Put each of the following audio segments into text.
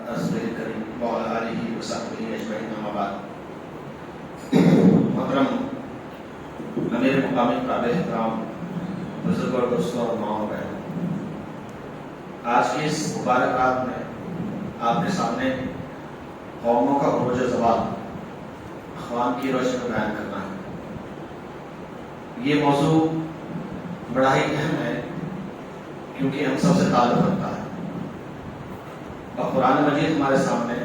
رسول کریم وعلی آلہ وصحبہ اجمعین، اما بعد۔ محترم امیر مقامی قابل احترام بزرگ اور دوستوں اور ماؤں بہنوں، آج کی اس مبارک رات میں آپ کے سامنے قوموں کا عروج و زوال اخوان کی روشنی میں بیان کرنا ہے۔ یہ موضوع بڑا ہی اہم ہے کیونکہ ہم سب سے تعلق رکھتا ہے، اور قرآن مجید ہمارے سامنے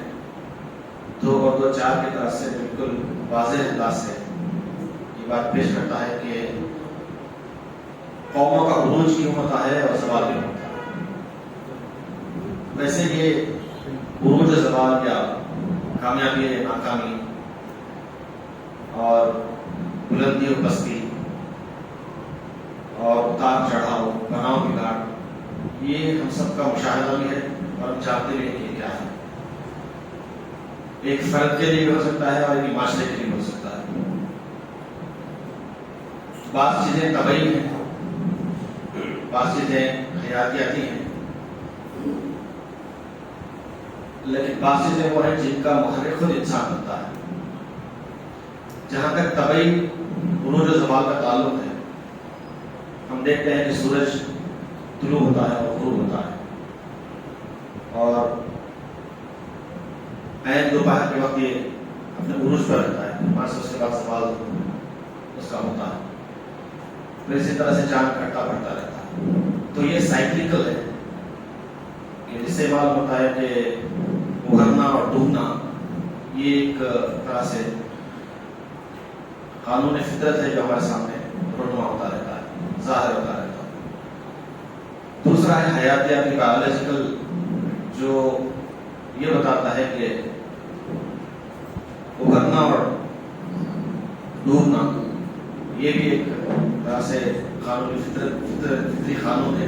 2 اور 2 4 کی طرف سے بالکل واضح انداز سے یہ بات پیش کرتا ہے کہ قوموں کا عروج کیوں ہوتا ہے اور زوال کیوں ہوتا ہے۔ ویسے یہ عروج و زوال یا کامیابی یا ناکامی اور بلندی و پستی اور اتار چڑھاؤ، بناؤ بگاڑ، یہ ہم سب کا مشاہدہ بھی ہے اور ہم چاہتے بھی ہیں کہ کیا ہے۔ ایک فرد کے لیے بھی ہو سکتا ہے اور ایک معاشرے کے لیے بھی ہو سکتا ہے۔ بعض چیزیں طبعی ہیں، بعض چیزیں حیاتیاتی ہیں، لیکن بعض چیزیں وہ ہیں جن کا محرک خود انسان ہوتا ہے۔ جہاں تک طبعی عروج و زوال کا تعلق ہے، ہم دیکھتے ہیں کہ سورج طلوع ہوتا ہے اور غروب ہوتا ہے، اور عین دوپہر کے وقت یہ اپنے عروج پر رہتا ہے، وہاں سے اس کے بعد زوال اس کا ہوتا ہے، پھر اسی طرح سے چاند گھٹتا بڑھتا رہتا ہے۔ تو یہ سائیکلیکل ہے کہ جس سے معلوم ہوتا ہے کہ ابھرنا اور ڈوبنا یہ ایک طرح سے قانون فطرت ہے جو ہمارے سامنے رونما ہوتا رہتا ہے، ظاہر ہوتا رہتا ہے۔ دوسرا ہے حیاتیاتی بایولوجیکل، جو یہ بتاتا ہے کہ ابھرنا اور ڈوبنا یہ بھی ایک طرح سے قانون فطری قانون ہے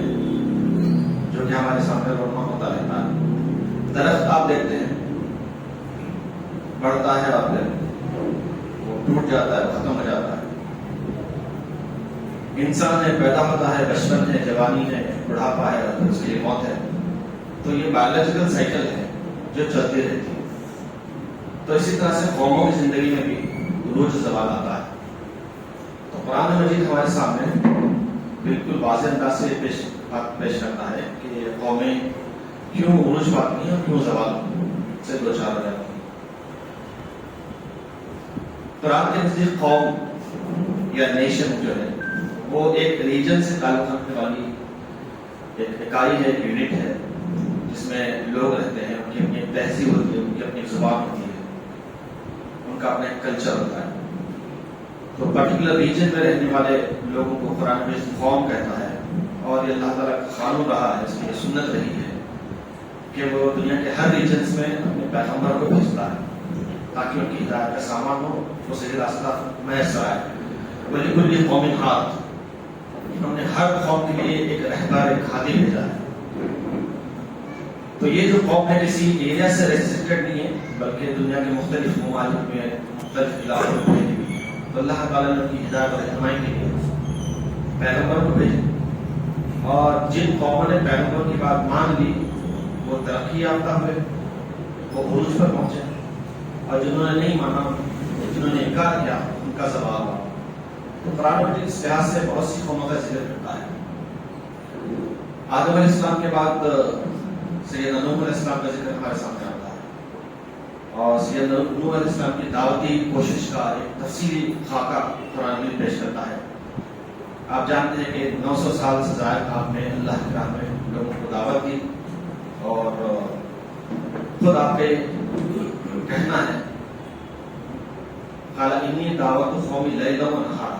جو کہ ہمارے سامنے رونما ہوتا رہتا ہے۔ درخت آپ دیکھتے ہیں بڑھتا ہے اور پھر وہ ٹوٹ جاتا ہے، ختم ہو جاتا ہے۔ انسان ہے، پیدا ہوتا ہے، بچپن ہے، جوانی ہے، بڑھاپا ہے اور پھر اس کے لیے موت ہے۔ تو یہ بایولوجیکل سائیکل ہے جو چلتی رہتی ہے۔ تو اسی طرح سے قوموں کی زندگی میں بھی عروج و زوال آتا ہے۔ تو قرآن مجید ہمارے سامنے بالکل واضح انداز سے بات پیش کرتا ہے کہ قومیں کیوں عروج پاتی ہیں اور کیوں زوال سے دوچار ہو جاتی ہیں۔ قرآن کے نزدیک قوم یا نیشن جو ہے وہ ایک ریجن سے تعلق رکھنے والی ایک اکائی ہے، ایک یونٹ ہے، جس میں لوگ رہتے ہیں، ان کی اپنی تہذیب ہوتی ہے، ان کی اپنی زبان ہوتی ہے، ان کا اپنا ایک کلچر ہوتا ہے۔ تو پرٹیکولر ریجن میں رہنے والے لوگوں کو قرآن میں قوم کہتا ہے، اور یہ اللہ تعالیٰ کا قانون رہا ہے، اس کی یہ سنت رہی ہے کہ وہ دنیا کے ہر ریجنس میں اپنے پیغمبر کو بھیجتا ہے تاکہ ان کی ہدایت کا سامان ہو، وہ صحیح راستہ میسر آئے۔ وَلِكُلِّ قَوْمٍ هَادٍ، ہم نے ہر قوم کے لیے ایک رہبر، ایک ہادی بھیجا ہے۔ تو یہ جو قوم ہے کسی ایریا سے ریسٹرکٹڈ نہیں ہے، بلکہ دنیا کے مختلف ممالک میں، مختلف علاقوں میں بھی۔ تو اللہ تعالیٰ نے ان کی ہدایت اور رہنمائی کے لیے پیغمبر کو بھیجا، اور جن قوموں نے پیغمبر کی بات مان لی وہ ترقی یافتہ ہوئے، وہ عروج پر پہنچے، اور جنہوں نے نہیں مانا، جنہوں نے انکار کیا، ان کا زوال ہوا۔ تو قرآن مجید اس لحاظ سے بہت سی قوموں کا ذکر کرتا ہے۔ آدم علیہ السلام کے بعد سیدنا نوح علیہ السلام کا ذکر ہمارے سامنے آتا ہے، اور سیدنا نوح علیہ السلام کی دعوتی کوشش کا ایک تفصیلی خاکہ قرآن مجید پیش کرتا ہے۔ آپ جانتے ہیں کہ 900 سال سے زائد آپ نے اللہ کی راہ میں لوگوں کو دعوت دی، اور خود آپ کے کہنا ہے قال انی دعوت قومی لیلا و نہارا،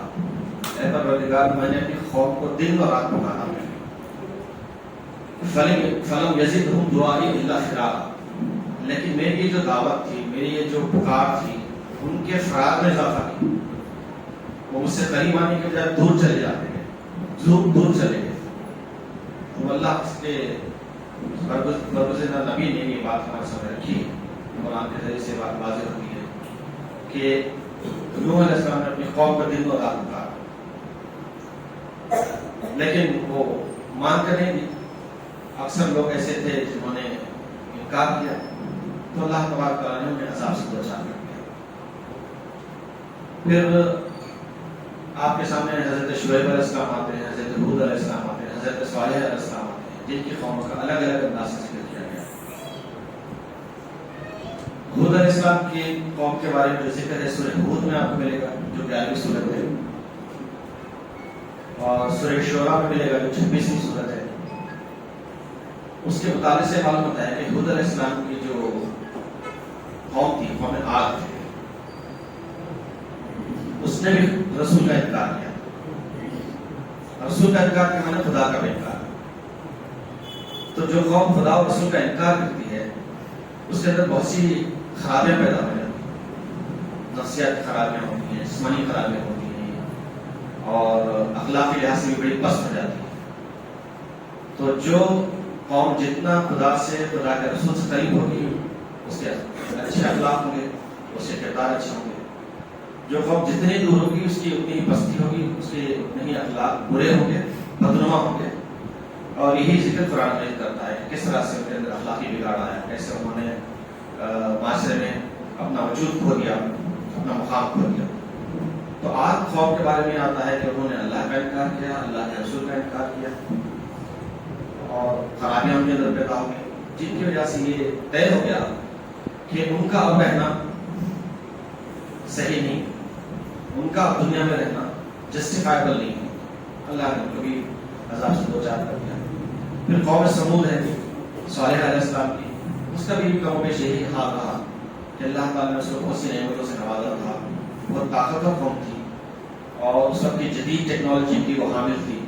اے پروردگار میں نے اپنی قوم کو دن اور رات پکارا، فلم یزدہم دعائی الا فرارا، لیکن میری یہ جو دعوت تھی، میری یہ جو پکار تھی، ان کے فرار میں اضافہ کی، وہ مجھ سے قریب آنے کے بجائے دور چلے جاتے ہیں، دور چلے گئے۔ تو اللہ اس کے برگزیدہ نبی نے یہ بات ہمارے سامنے رکھی ہے، قرآن کے ذریعے سے بات واضح ہوتی ہے کہ نوح علیہ السلام نے اپنی قوم کا دن و رات پکارا، لیکن وہ مان کر نہیں دی۔ اکثر لوگ ایسے تھے جنہوں نے انکار کیا، تو اللہ تبارک تعالیٰ نے انہیں عذاب سے دوچار کر دیا. پھر آپ کے سامنے حضرت شعیب علیہ السلام آتے ہیں, حضرت ہود علیہ السلام آتے ہیں, حضرت صالح علیہ السلام آتے ہیں, جن کی قوموں کا الگ الگ انداز سے ذکر کیا گیا. ہود علیہ السلام کی قوم کے بارے میں جو ذکر ہے سورہ ہود میں آپ کو ملے گا جو 11ویں سورت ہے, اور سورہ شعراء میں ملے گا جو 26ویں سورت ہے. اس کے مطالعے سے معلوم ہوتا ہے کہ ہود علیہ السلام کی جو قوم تھی, قوم عاد تھی, اس نے بھی رسول کا انکار کیا. رسول کا انکار کے معنی خدا کا بھی انکار. تو جو قوم خدا اور رسول کا انکار کرتی ہے اس کے اندر بہت سی خرابیاں پیدا ہو جاتی ہیں. نفسیات خرابیاں ہوتی ہیں, جسمانی خرابیاں ہوتی ہیں, اور اخلاقی لحاظ سے بھی بڑی پست ہو جاتی ہے. تو جو قوم جتنا خدا سے, خدا کے رسول سے قریب ہوگی, اس کے اچھے اخلاق ہوں گے, اس کے کردار اچھے ہوں گے. جو قوم جتنی دور ہوگی اس کی اتنی ہی پستی ہوگی, اس کے اتنے ہی اخلاق برے ہوں گے, بدنما ہوں گے. اور یہی ذکر قرآن میں کرتا ہے کہ کس طرح سے ان کے اندر اخلاقی بگاڑ آیا, کیسے انہوں نے معاشرے میں اپنا وجود کھو دیا, اپنا مقام کھو دیا. تو عاد قوم کے بارے میں آتا ہے کہ انہوں نے اللہ کا انکار کیا, اللہ کے رسول کا انکار کیا, اور خرابیاں ان کے اندر پیدا ہو گئی, جن کی وجہ سے یہ طے ہو گیا کہ ان کا اب رہنا صحیح نہیں, ان کا اب دنیا میں رہنا جسٹیفائبل نہیں ہے. اللہ نے ان کو بھی عذاب سے دوچار کر دیا. پھر قوم سمود ہے صالح علیہ السلام کی, اس کا بھی کم و بیش یہی حال رہا کہ اللہ تعالیٰ نے اس کو بہت سی نعمتوں سے نوازا تھا. بہت طاقتور قوم تھی اور اس وقت کی جدید ٹیکنالوجی کی وہ حامل تھی,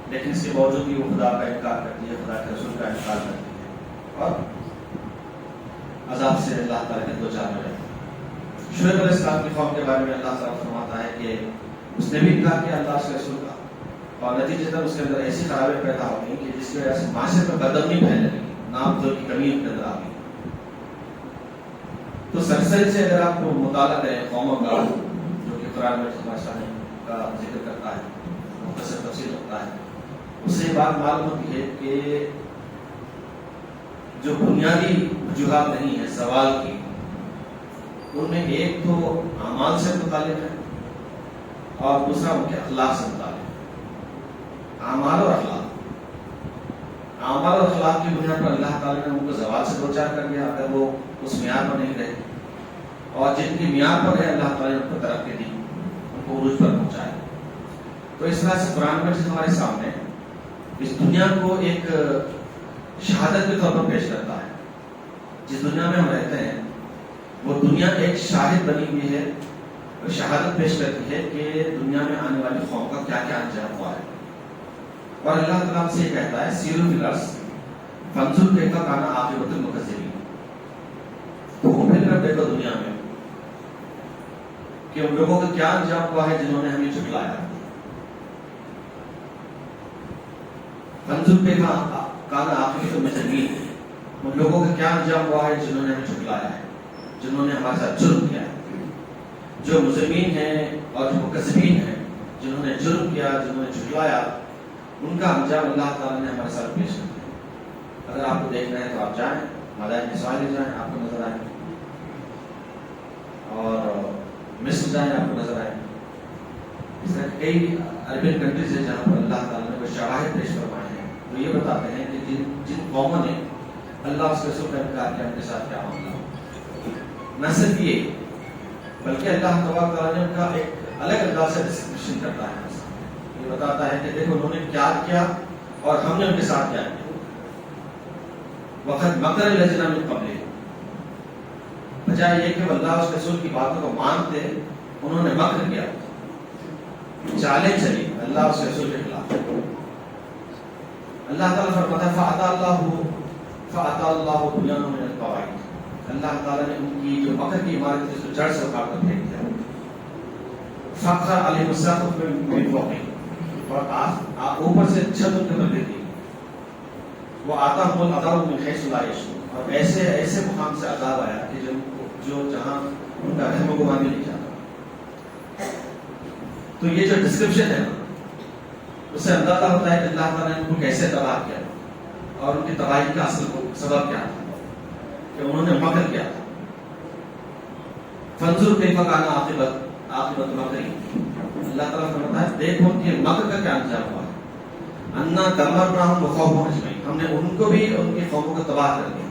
لیکن اس کے باوجود بھی وہ خدا کا انکار کرتی ہے, خدا کے رسول کا انکار کرتی ہے, اور عذاب سے اللہ تعالیٰ کے دوچار میں رہتی ہے. شعیب علیہ السلام کی قوم کے بارے میں اللہ تعالیٰ فرماتا ہے کہ اس نے بھی انکار کیا اللہ کے رسول کا, اور نتیجتاً اس کے اندر ایسی خرابیاں پیدا ہو گئی کہ جس کی وجہ سے معاشرے میں بدامنی پھیلنے لگی, نام کی کمی ان کے اندر آ گئی. تو سرسری سے اگر آپ کو مطالعہ کریں قوموں کا, جو کہ قرآن میں کا ذکر کرتا ہے, مختصر تفصیل ہوتا ہے, اس سے یہ بات معلوم ہوتی ہے کہ جو بنیادی وجوہات نہیں ہے سوال کی, ان میں ایک تو اعمال سے متعلق ہے اور دوسرا ان کے اخلاق سے متعلق ہے. اعمال اور اخلاق, اعمال اور اخلاق کی بنیاد پر اللہ تعالیٰ نے ان کو زوال سے دوچار کر دیا اگر وہ اس معیار پر نہیں رہے, اور جن کی معیار پر ہے اللہ تعالیٰ نے ان کو ترقی دی, ان کو عروج پر پہنچایا. تو اس طرح سے قرآن مجید ہمارے سامنے اس دنیا کو ایک شہادت کے طور پر پیش کرتا ہے. جس دنیا میں ہم رہتے ہیں وہ دنیا ایک شاہد بنی ہوئی ہے, شہادت پیش کرتی ہے کہ دنیا میں آنے والی قوم کا کیا کیا انجام ہوا ہے. اور اللہ تعالیٰ سے یہ کہتا ہے سیروا فی الارض فانظر کیف کان عاقبۃ المکذبین. تو پھر کر دیکھو دنیا میں کہ ان لوگوں کا کیا انجام ہوا ہے جنہوں نے ہمیں جھٹلایا. فانظر کیف کان عاقبۃ المکذبین, ان لوگوں کا کیا انجام ہوا ہے جنہوں نے ہمیں جھٹلایا ہے, جنہوں نے ہمارے ساتھ جرم کیا ہے. جو مجرمین ہیں اور جو مکذبین ہیں, جنہوں نے جرم کیا, جنہوں نے جھٹلایا, ان کا انجام اللہ تعالیٰ نے ہمارے ساتھ پیش کر دیا. اگر آپ کو دیکھنا ہے تو آپ جائیں, مدائن اسرائیل لے جائیں, آپ کو نظر آئیں, اور مصر جائیں, آپ کو نظر آئیں. اس طرح کئی عربین کنٹریز ہیں جہاں پر اللہ تعالیٰ نے وہ شواہد پیش فرمائے ہیں, وہ یہ بتاتے ہیں کہ جن قوموں نے اللہ اس کے رسول کا انکار کیا ان کے ساتھ کیا معاملہ ہو. نہ صرف یہ بلکہ اللہ تبارک تعالیٰ نے ان کا ایک الگ انداز سے ڈسکرپشن کرتا ہے, یہ بتاتا ہے کہ دیکھو انہوں نے کیا کیا اور ہم نے ان کے ساتھ کیا کیا. وقت مکر الذین من قبلہم, بجائے یہ کہ اللہ اس رسول کی باتوں کو مانتے, انہوں نے مکر کیا, چالیں چلی اللہ اس رسول کے خلاف. اللہ تعالیٰ فرماتا ہے فَأَتَى اللَّهُ بُنْيَانَهُم مِّنَ الْقَوَاعِدِ, اللہ تعالیٰ نے ان کی جو مکر کی عمارت تھی اس کو جڑ سے اکھاڑ کر پھینک دیا. فَخَرَّ عَلَيْهِمُ السَّقْفُ مِن فَوْقِهِمْ, اور اوپر سے چھت ان کے اوپر گر گئی. وَآتَاهُمُ الْعَذَابُ مِنْ حَيْثُ لَا يَشْعُرُونَ, اور ایسے مقام سے عذاب آیا کہ جو جہاں ان کا رحم و گمان بھی نہیں جاتا. تو یہ جو ڈسکرپشن ہے نا, اس سے اندازہ ہوتا ہے کہ اللہ تعالیٰ نے ان کو کیسے تباہ کیا اور ان کی تباہی کا اصل سبب کیا تھا. کہ انہوں نے مکر کیا تھا. فانظر کیف کان عاقبۃ مکرہم، اللہ تعالیٰ فرماتا ہے دیکھو کہ مکر کا کیا انجام ہوا ہے. انا دمرناہم وقومهم اجمعین، ہم نے ان کو بھی ان کی قوموں کو تباہ کر دیا.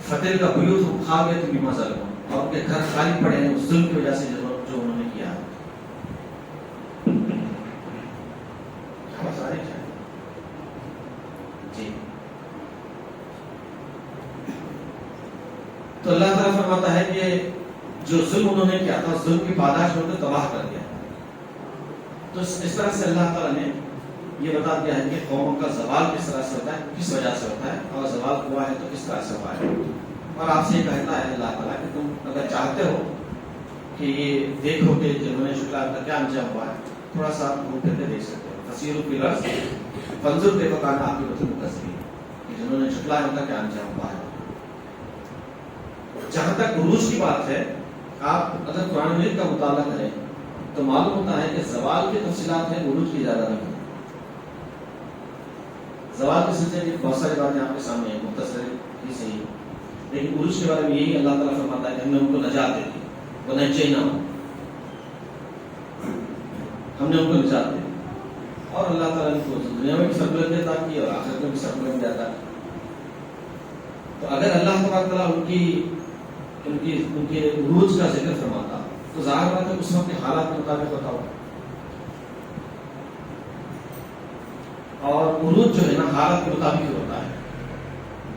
فتلک بیوتہم خاویۃ بما ظلموا، اور ان کے گھر خالی پڑے ہیں اس ظلم کی وجہ سے جو انہوں نے کیا. جی تو اللہ تعالیٰ فرماتا ہے کہ جو ظلم انہوں نے کیا تھا، ظلم کی پاداش میں ان کو تباہ کر دیا. تو اس طرح سے اللہ تعالیٰ نے یہ بتا دیا ہے کہ قوموں کا زوال کس طرح سے ہوتا ہے، کس وجہ سے ہوتا ہے، اور زوال ہوا ہے تو کس طرح سے ہوا ہے. اور آپ سے یہ کہتا ہے اللہ تعالیٰ کہ تم اگر چاہتے ہو کہ یہ دیکھو کہ جنہوں نے شکلا کا کیا انجام ہوا ہے، تھوڑا سا گھوم پھر کے دیکھ سکتے ہو. فسیروا فی الارض فانظروا کیف کان عاقبۃ المکذبین، کہ جنہوں نے شکلا ان کا کیا انجام ہوا ہے. جہاں تک عروج کی بات ہے، آپ اگر قرآن مجید کا مطالعہ کریں تو معلوم ہوتا ہے کہ زوال کی تفصیلات ہیں، عروج کی زیادہ نہیں. زوال کے سلسلے کی بہت ساری باتیں آپ کے سامنے ہیں، مختصر ہی صحیح، لیکن عروج کے بارے میں یہی اللہ تعالیٰ فرماتا ہے کہ ہم نے ان کو نجات دے دی. وَنَجَّيْنَاهُمْ، ہم نے ان کو نجات دے دی. اور اللہ تعالیٰ نے دنیا میں بھی سربلندی عطا کی اور آخرت میں بھی سربلندی عطا کی. تو اگر اللہ تعالیٰ ان کے عروج کا ذکر فرماتا تو ظاہر بات ہے اس وقت کے حالات کے مطابق ہوتا ہو. اور عروج جو ہے نا حالت کے مطابق ہی ہوتا ہے.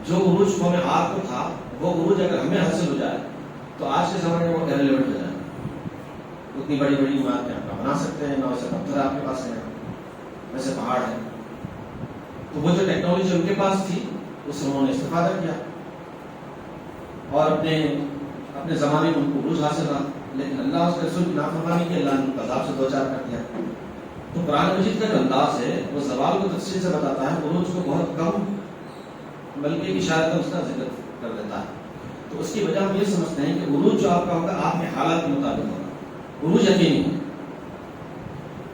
جو عروج قوم عاد کو تھا وہ عروج اگر ہمیں حاصل ہو جائے تو آج کے زمانے میں وہ ایرلیونٹ ہو جائے. اتنی بڑی بڑی عمارتیں آپ بنا سکتے ہیں، نہ ویسے پتھر آپ کے پاس ہیں، ویسے پہاڑ ہیں. تو وہ جو ٹیکنالوجی ان کے پاس تھی اس سے انہوں نے استفادہ کیا اور اپنے زمانے میں ان کو عروج حاصل رہا. لیکن اللہ اس کے رسول کی نافرمانی کی، اللہ نے ان کو عذاب سے دو چار کر دیا. تو قرآن مجید کا جو انداز ہے وہ زوال کو تفصیل سے بتاتا ہے، عروج کو بہت کم بلکہ اشارت اس کا ذکر کر دیتا ہے. تو اس کی وجہ ہم یہ سمجھتے ہیں کہ عروج جو آپ کا ہوگا آپ کے حالات کے مطابق ہوگا. عروج یقینی ہے،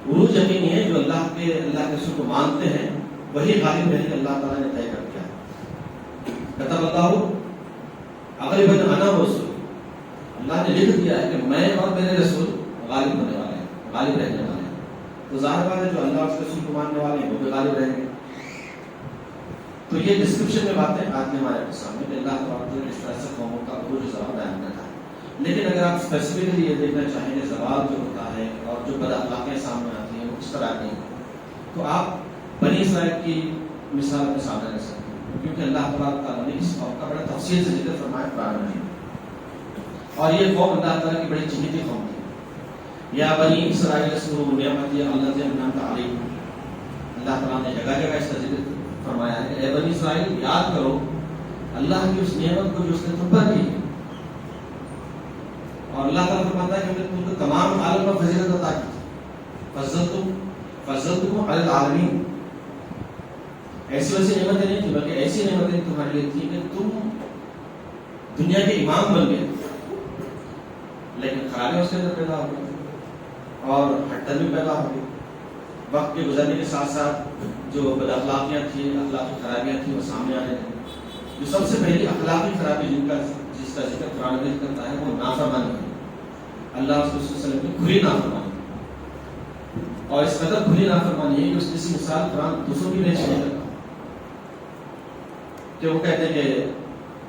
عروج یقینی ہے. جو اللہ کے رسول کو مانتے ہیں وہی غالب رہنے اللہ تعالیٰ نے طے کر دیا ہے. کتب اللہ اغلبن انا ورسول، اللہ نے لکھ دیا ہے کہ میں اور میرے رسول غالب ہونے والے ہیں، غالب رہنے والے ہیں. تو ظاہر بات ہے جو اللہ اور اس کے رسول کو ماننے والے ہیں وہ بھی غالب رہیں گے. تو یہ ڈسکرپشن میں باتیں آتی ہیں ہمارے سامنے کہ اللہ تعالیٰ نے کس طرح سے قوموں کا عروج و زوال بیان کرتا ہے. لیکن اگر آپ اسپیسیفکلی یہ دیکھنا چاہیں کہ زوال جو ہوتا ہے اور جو بد اخلاقیاں سامنے آتی ہیں وہ کس طرح کی ہیں، تو آپ بنی اسرائیل کی مثال اپنے سامنے رکھ سکتے ہیں، کیونکہ اللہ تعالیٰ نے اس قوم کا بڑا تفصیل سے ذکر فرمایا قرآن میں. اور یہ قوم اللہ تعالیٰ کی بڑی چہیتی قوم تھی. یا بنی اسرائیل اذکروا نعمتی التي انعمت علیکم، اللہ تعالیٰ نے جگہ جگہ اس کا ذکر فرمایا ہے کہ اے بنی اسرائیل یاد کرو اللہ کی اس نعمت کو جو اس نے تم پر کی. اور اللہ تعالیٰ فرماتا ہے کہ ہم نے تم کو تمام عالم پر فضیلت عطا کی. فضلتکم علی العالمین، ایسی ویسی نعمتیں نہیں تھی بلکہ ایسی نعمتیں تمہارے لیے تھی کہ تم دنیا کے امام بن گئے. لیکن خرابیاں اس کے اندر پیدا ہو گئی اور ہٹن بھی پیدا ہو گئی. وقت کے گزرنے کے ساتھ ساتھ جو بد اخلاقیاں تھیں، اخلاقی خرابیاں تھیں وہ سامنے آنے لگیں. جو سب سے پہلی اخلاقی خرابی جس کا ذکر قرآن مجید کرتا ہے وہ نافرمانی ہے. اللہ اور رسول صلی اللہ علیہ وسلم کی کھلی نافرمانی، اور اس قدر کھلی نافرمانی ہے کہ اس کی مثال قرآن دوسروں کی پیش نہیں کرتا. کہ وہ کہتے ہیں کہ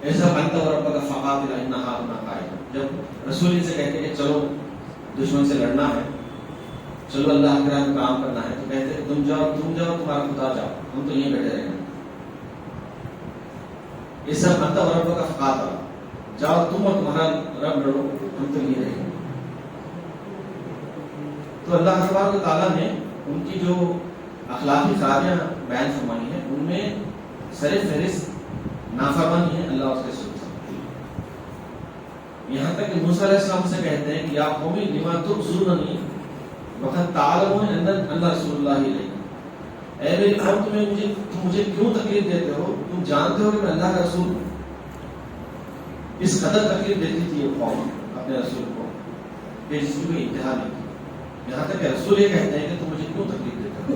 ایسا بنتا اور ربک فقاتل انھا ہاہنا قاعدون، جب رسول سے کہتے ہیں کہ چلو دشمن سے لڑنا ہے، چلو اللہ کے راہ میں کام کرنا ہے، تو کہتے ہیں تم جاؤ تمہارا خدا جاؤ، ہم تو یہیں بیٹھے رہیں گے. ایسا بنتا اور ربک فقاتل، جاؤ تم اور تمہارا رب لڑو، ہم تو یہیں رہیں گے. تو اللہ تبارک و تعالیٰ نے ان کی جو اخلاقی خرابیاں بیان فرمائی ہیں ان میں سر فہرست نافرمانی ہے اللہ اس کے رسول. یہاں تک کہ موسیٰ علیہ السلام سے کہتے ہیں کہ یا قومی لما تؤذوننی وقد تعلمون ان رسول اللہ الیکم، اے میری قوم تم مجھے کیوں تکلیف دیتے ہو، تم جانتے ہو کہ میں اللہ کا رسول ہوں. اس قدر تکلیف دیتی تھی یہ قوم اپنے رسول کو کہ جس کی کوئی انتہا نہیں تھی. یہاں تک کہ رسول یہ کہتے ہیں کہ تم مجھے کیوں تکلیف دیتے ہو.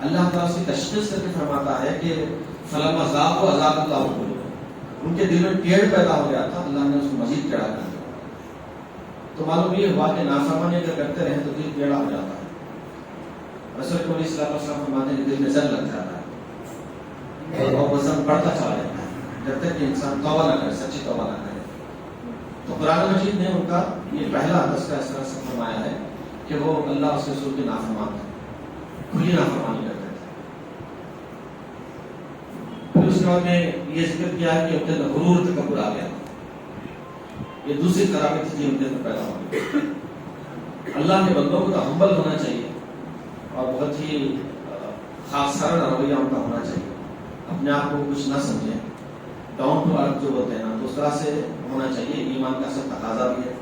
اللہ تعالیٰ اس کی تشخیص کر کے فرماتا ہے کہ فلما ذاقوا اذاق اللہ قلوبهم، ان کے دل میں ٹیڑھ پیدا ہو گیا تھا، اللہ نے اس کو مزید ٹیڑھا کر دیا. تو معلوم یہ ہوا کہ نافرمانی اگر کرتے رہیں تو دل ٹیڑھا ہو جاتا ہے. رسول کو علیہ السلام فرماتے ہیں کہ دل میں زر لگ جاتا ہے اور وزن بڑھتا چلا جاتا ہے جب تک کہ انسان توبہ نہ کرے، سچی توبہ نہ کرے. تو قرآن مجید نے ان کا یہ پہلا تذکرہ اس طرح سے فرمایا ہے کہ وہ اللہ اس رسول کے نافرمان تھے، کھلی نافرمانی کرتے تھے. پھر اس کے بعد میں یہ ذکر کیا ہے کہ ان کے اندر غرور تکبر آ گیا. یہ دوسری خرابی تھی جو ان کے اندر پیدا ہو گئی. اللہ کے بندوں کو تو ہمبل ہونا چاہیے اور بہت ہی خاص سارا رویہ ان کا ہونا چاہیے. اپنے آپ کو کچھ نہ سمجھیں، ڈاؤن ٹو ارتھ جو بولتے ہیں نا، تو اس طرح سے ہونا چاہیے. ایمان کا سب تقاضا بھی ہے،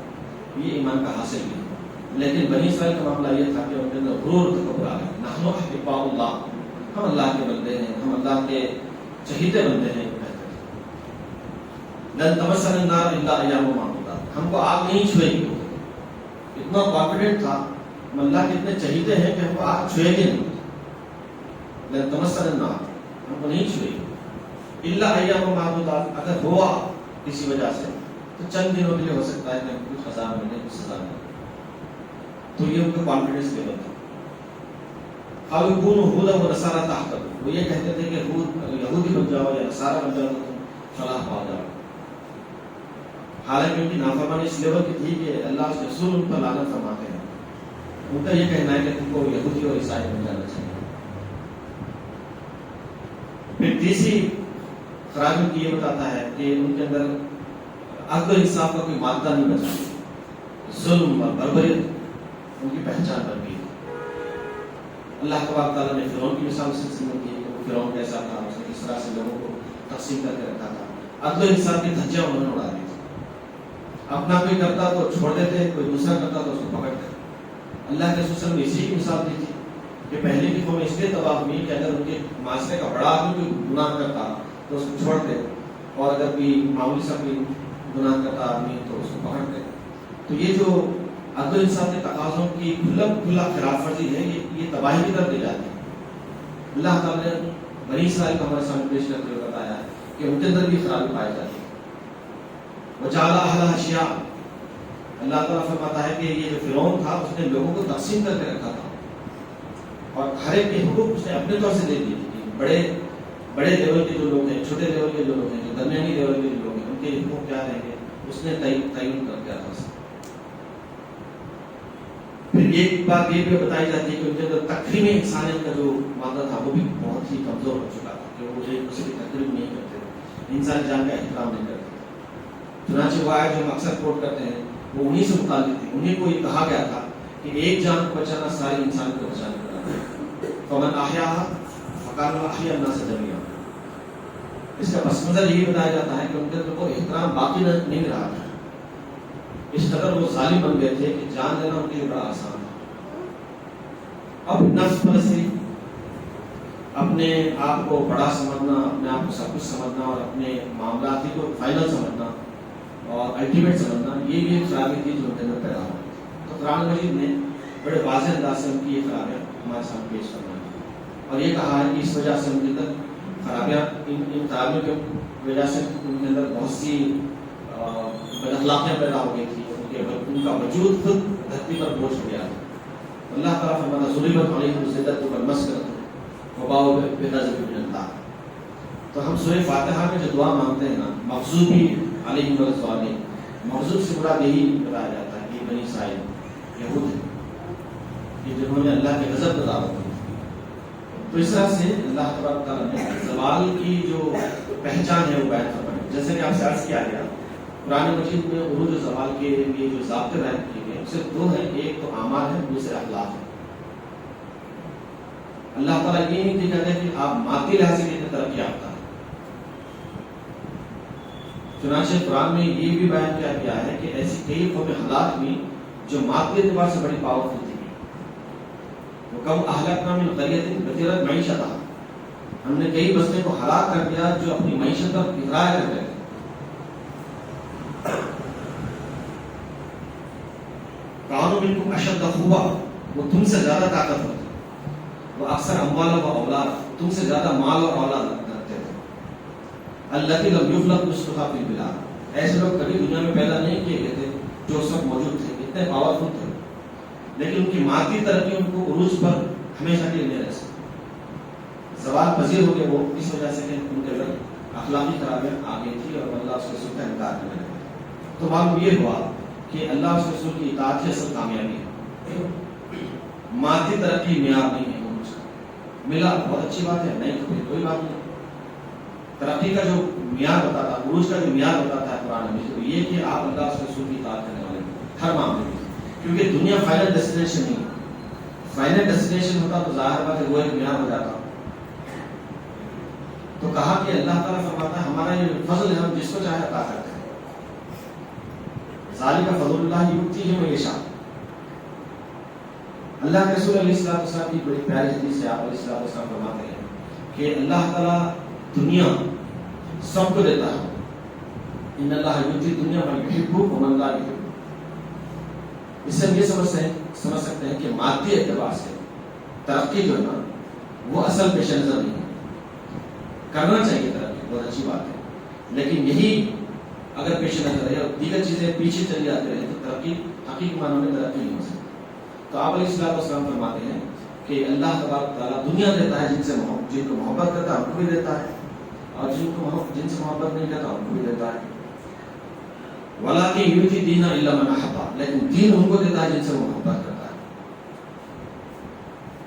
یہ ایمان کا حاصل بھی ہے. لیکن بنی اسرائیل کا معاملہ یہ تھا کہ ان کے اندر غرور تکبر آ گیا. نحن احباء اللہ، ہم اللہ کے بندے ہیں، ہم اللہ کے چہیتے بندے ہیں. لن تمسنا النار الا ایام معدودات، ہم کو آگ نہیں چھوئے گی. اتنا کانفیڈنٹ تھا، ہم اللہ کے اتنے چہیتے ہیں کہ ہم کو آگ چھوئے گی نہیں. لن تمسنا النار، ہم کو نہیں چھوئے گی الا ایام معدودات. اگر ہوا کسی وجہ سے تو چند دنوں کے لیے ہو سکتا ہے کہ ہم کچھ عذاب ملے، کچھ سزا ملے. تو یہ ان کا کانفیڈنس لیول تھا. قالوا كونوا هودا ونصارى تهتدوا، وہ یہ کہتے تھے کہ یہودی بن جاؤ یا نصارہ بن جاؤ تو تم فلاح پا جاؤ. حالانکہ ان کی نافرمانی اس لیول کی تھی کہ اللہ کے رسول ان پر لعنت فرماتے ہیں. ان کا یہ کہنا ہے کہ تم کو یہودی اور عیسائی بن جانا چاہیے. پھر تیسری خرابی کی یہ بتاتا ہے کہ ان کے اندر عدل و انصاف کا کوئی مادہ نہیں بچا. ظلم اور بربریت ان کی پہچان بن گئی. اللہ تبارک تعالیٰ نے فرعون کی مثال سے سمجھ کی کہ وہ فرعون کیسا تھا، اس نے کس طرح سے لوگوں کو تقسیم کر کے رکھا تھا. عدل و انصاف کی دھجیاں انہوں نے اڑا دی تھی. اپنا کوئی کرتا تو چھوڑ دیتے، کوئی دوسرا کرتا تو اس کو پکڑتے. اللہ کے رسول نے اسی کی مثال دی تھی کہ پہلے کی قوم اس لیے تباہ ہوئی کہ اگر ان کے معاشرے کا بڑا آدمی کوئی گناہ کرتا تو اس کو چھوڑتے، اور اگر کوئی معمولی سا کوئی گناہ کرتا آدمی تو اس کو پکڑتے. تو یہ جو عدل انصاف کے تقاضوں کی کھلا خلاف ورزی ہے، یہ تباہی کی طرف لے جاتی ہے. اللہ تعالیٰ نے بنی اسرائیل کو ہمارے سامنے پیش کرتے ہوئے بتایا ہے کہ ان کے اندر بھی خرابی پائی جاتی ہے. وجعل اهلها شيعا، اللہ تعالیٰ فرماتا ہے کہ یہ جو فرعون تھا اس نے لوگوں کو تقسیم کر کے رکھا تھا اور ہر ایک کے حقوق اس نے اپنے طور سے دے دیے تھے. بڑے لیول کے جو لوگ ہیں، چھوٹے لیول کے جو لوگ ہیں، جو درمیانی لیول کے جو لوگ ہیں، ان کے حقوق کیا رہیں گے اس نے تعین کر دیا تھا. پھر ایک بات یہ بھی بتائی جاتی ہے کہ ان کے اندر تکریم انسانیت کا جو مادہ تھا وہ بھی بہت ہی کمزور ہو چکا تھا کہ وہ ایک دوسرے کی تقریب نہیں کرتے تھے، انسانی جان کا احترام نہیں کرتے تھے. چنانچہ وہ آیت جو ہم اکثر کوٹ کرتے ہیں وہ انہی سے متعلق تھی. انہیں کو یہ کہا گیا تھا کہ ایک جان کو بچانا ساری انسان کو بچانے کا ہے. فمن احیاها فکانما احیا الناس جميعا. اس کا پس منظر یہی بتایا جاتا ہے کہ ان کے اندر کوئی احترام باقی نہیں رہا تھا. اس قدر وہ ظالم بن گئے تھے کہ جان لینا ان کے لیے بڑا آسان تھا. اب نفس پرستی، اپنے آپ کو بڑا سمجھنا، اپنے آپ کو سب کچھ سمجھنا اور اپنے معاملات ہی کو فائنل سمجھنا اور الٹیمیٹ سمجھنا، یہ بھی ایک خرابی تھی جو ان کے اندر پیدا ہو. تو قرآن مجید نے بڑے واضح انداز سے ان کی یہ خرابیاں ہمارے سامنے پیش کرنا ہے اور یہ کہا ہے کہ اس وجہ سے ان کے اندر خرابیاں، ان خرابیوں کی وجہ سے ان کے اندر بہت سی بد اخلاقیاں پیدا ہو گئی تھی. ان کا وجود خود دھرتی پر بوجھ ہو گیا. اللہ تعالیٰ فرماتا ضربت علیہم الذلۃ والمسکنۃ وباؤوا بغضب من اللہ. تو ہم سورہ فاتحہ میں جو دعا مانگتے ہیں نا، مغضوبی علیہم الضالین، مغضوب سے مراد یہی بتایا جاتا ہے کہ بنی اسرائیل یہود ہیں کہ جنہوں نے اللہ کے غضب کا دعویٰ کی. تو اس طرح سے اللہ تبارک تعالیٰ نے زوال کی جو پہچان ہے وہ بیان فرمائی. جیسے کہ آپ سے عرض کیا گیا، قرآن مجید میں عروج و زوال کے لیے جو ضابطے بیان کیے گئے صرف دو ہیں، ایک تو اعمال ہے، دوسرے اخلاق ہے. اللہ تعالیٰ یہ نہیں کہتا ہے کہ آپ مادی لحاظ سے کتنے ترقی یافتہ ہیں. چنانچہ قرآن میں یہ بھی بیان کیا گیا ہے کہ ایسی کئی قومیں ہلاک ہوئی جو مادی اعتبار سے بڑی پاورفل تھی. وَكَمْ أَهْلَكْنَا مِنْ قَرْيَةٍ بَطِرَتْ مَعِیشَتَهَا، ہم نے کئی بستے کو ہلاک کر دیا جو اپنی معیشت پر اطراء کر رہے تھے. کانوا منکم اشد قوہ، وہ تم سے زیادہ طاقتور تھے. وہ اکثر اموال و اولاد، تم سے زیادہ مال اور اولاد رکھتے تھے. التی لم یخلق مثلها فی البلاد، ایسے لوگ کبھی دنیا میں پیدا نہیں کیے گئے تھے جو اس وقت موجود تھے، اتنے پاورفل تھے، لیکن ان کی مادی ترقی ان کو عروج پر ہمیشہ کے لیے نہیں رہ سکتی، زوال پذیر ہو گئے وہ اس وجہ سے کہ ان کے اندر اخلاقی خرابیاں آ گئی تھی اور اللہ اس کے رسول کا انکار کرنے لگے۔ تو معلوم یہ ہوا کہ اللہ اس کے رسول کی اطاعت کی اصل کامیابی ہے، مادی ترقی معیار نہیں ہے، عروج کا ملا بہت اچھی بات ہے، نہیں تو کوئی بات نہیں۔ ترقی کا جو معیار بتاتا، عروج کا جو معیار بتاتا ہے قرآن میں، تو یہ کہ آپ اللہ اس کے رسول کی اطاعت کرنے والے ہر معاملے میں، کیونکہ دنیا فائنل ڈیسٹینیشن نہیں ہے، فائنل ڈیسٹینیشن ہوتا تو ظاہر بات ہے وہ ایک معیار ہو جاتا۔ تو کہا کہ اللہ تعالیٰ فرماتا ہے ہمارا یہ فضل ہے، ہم جس کو چاہے عطا کرتے ہیں، ذالک فضل اللہ یؤتیہ من یشاء۔ اللہ کے رسول علیہ السلام کی بڑی پیاری حدیث ہے، آپ علیہ السلام فرماتے ہیں کہ اللہ تعالیٰ دنیا سب کو دیتا ہے، ان اللہ یؤتی الدنیا من یحب ومن لا یحب۔ اس سے ہم یہ سمجھ سکتے ہیں کہ مادی اعتبار سے ترقی جو ہے نا وہ اصل پیش نظر نہیں ہے، کرنا چاہیے ترقی، بہت اچھی بات ہے، لیکن یہی اگر پیش نظر ہے اور دیگر چیزیں پیچھے چلی جاتی رہے تو ترقی حقیقی معنوں میں ترقی نہیں ہو سکتی۔ تو آپ علیہ السلام فرماتے ہیں کہ اللہ تبارک تعالیٰ دنیا دیتا ہے جن کو محبت کرتا ہے ان کو بھی دیتا ہے، اور جن سے محبت نہیں کرتا ان کو بھی دیتا ہے۔ وَلَٰكِن يُؤْتِي الدِّينَ إِلَّا مَنْ أَحَبَّ، لیکن دین ان کو دیتا ہے جن سے وہ محبت کرتا ہے۔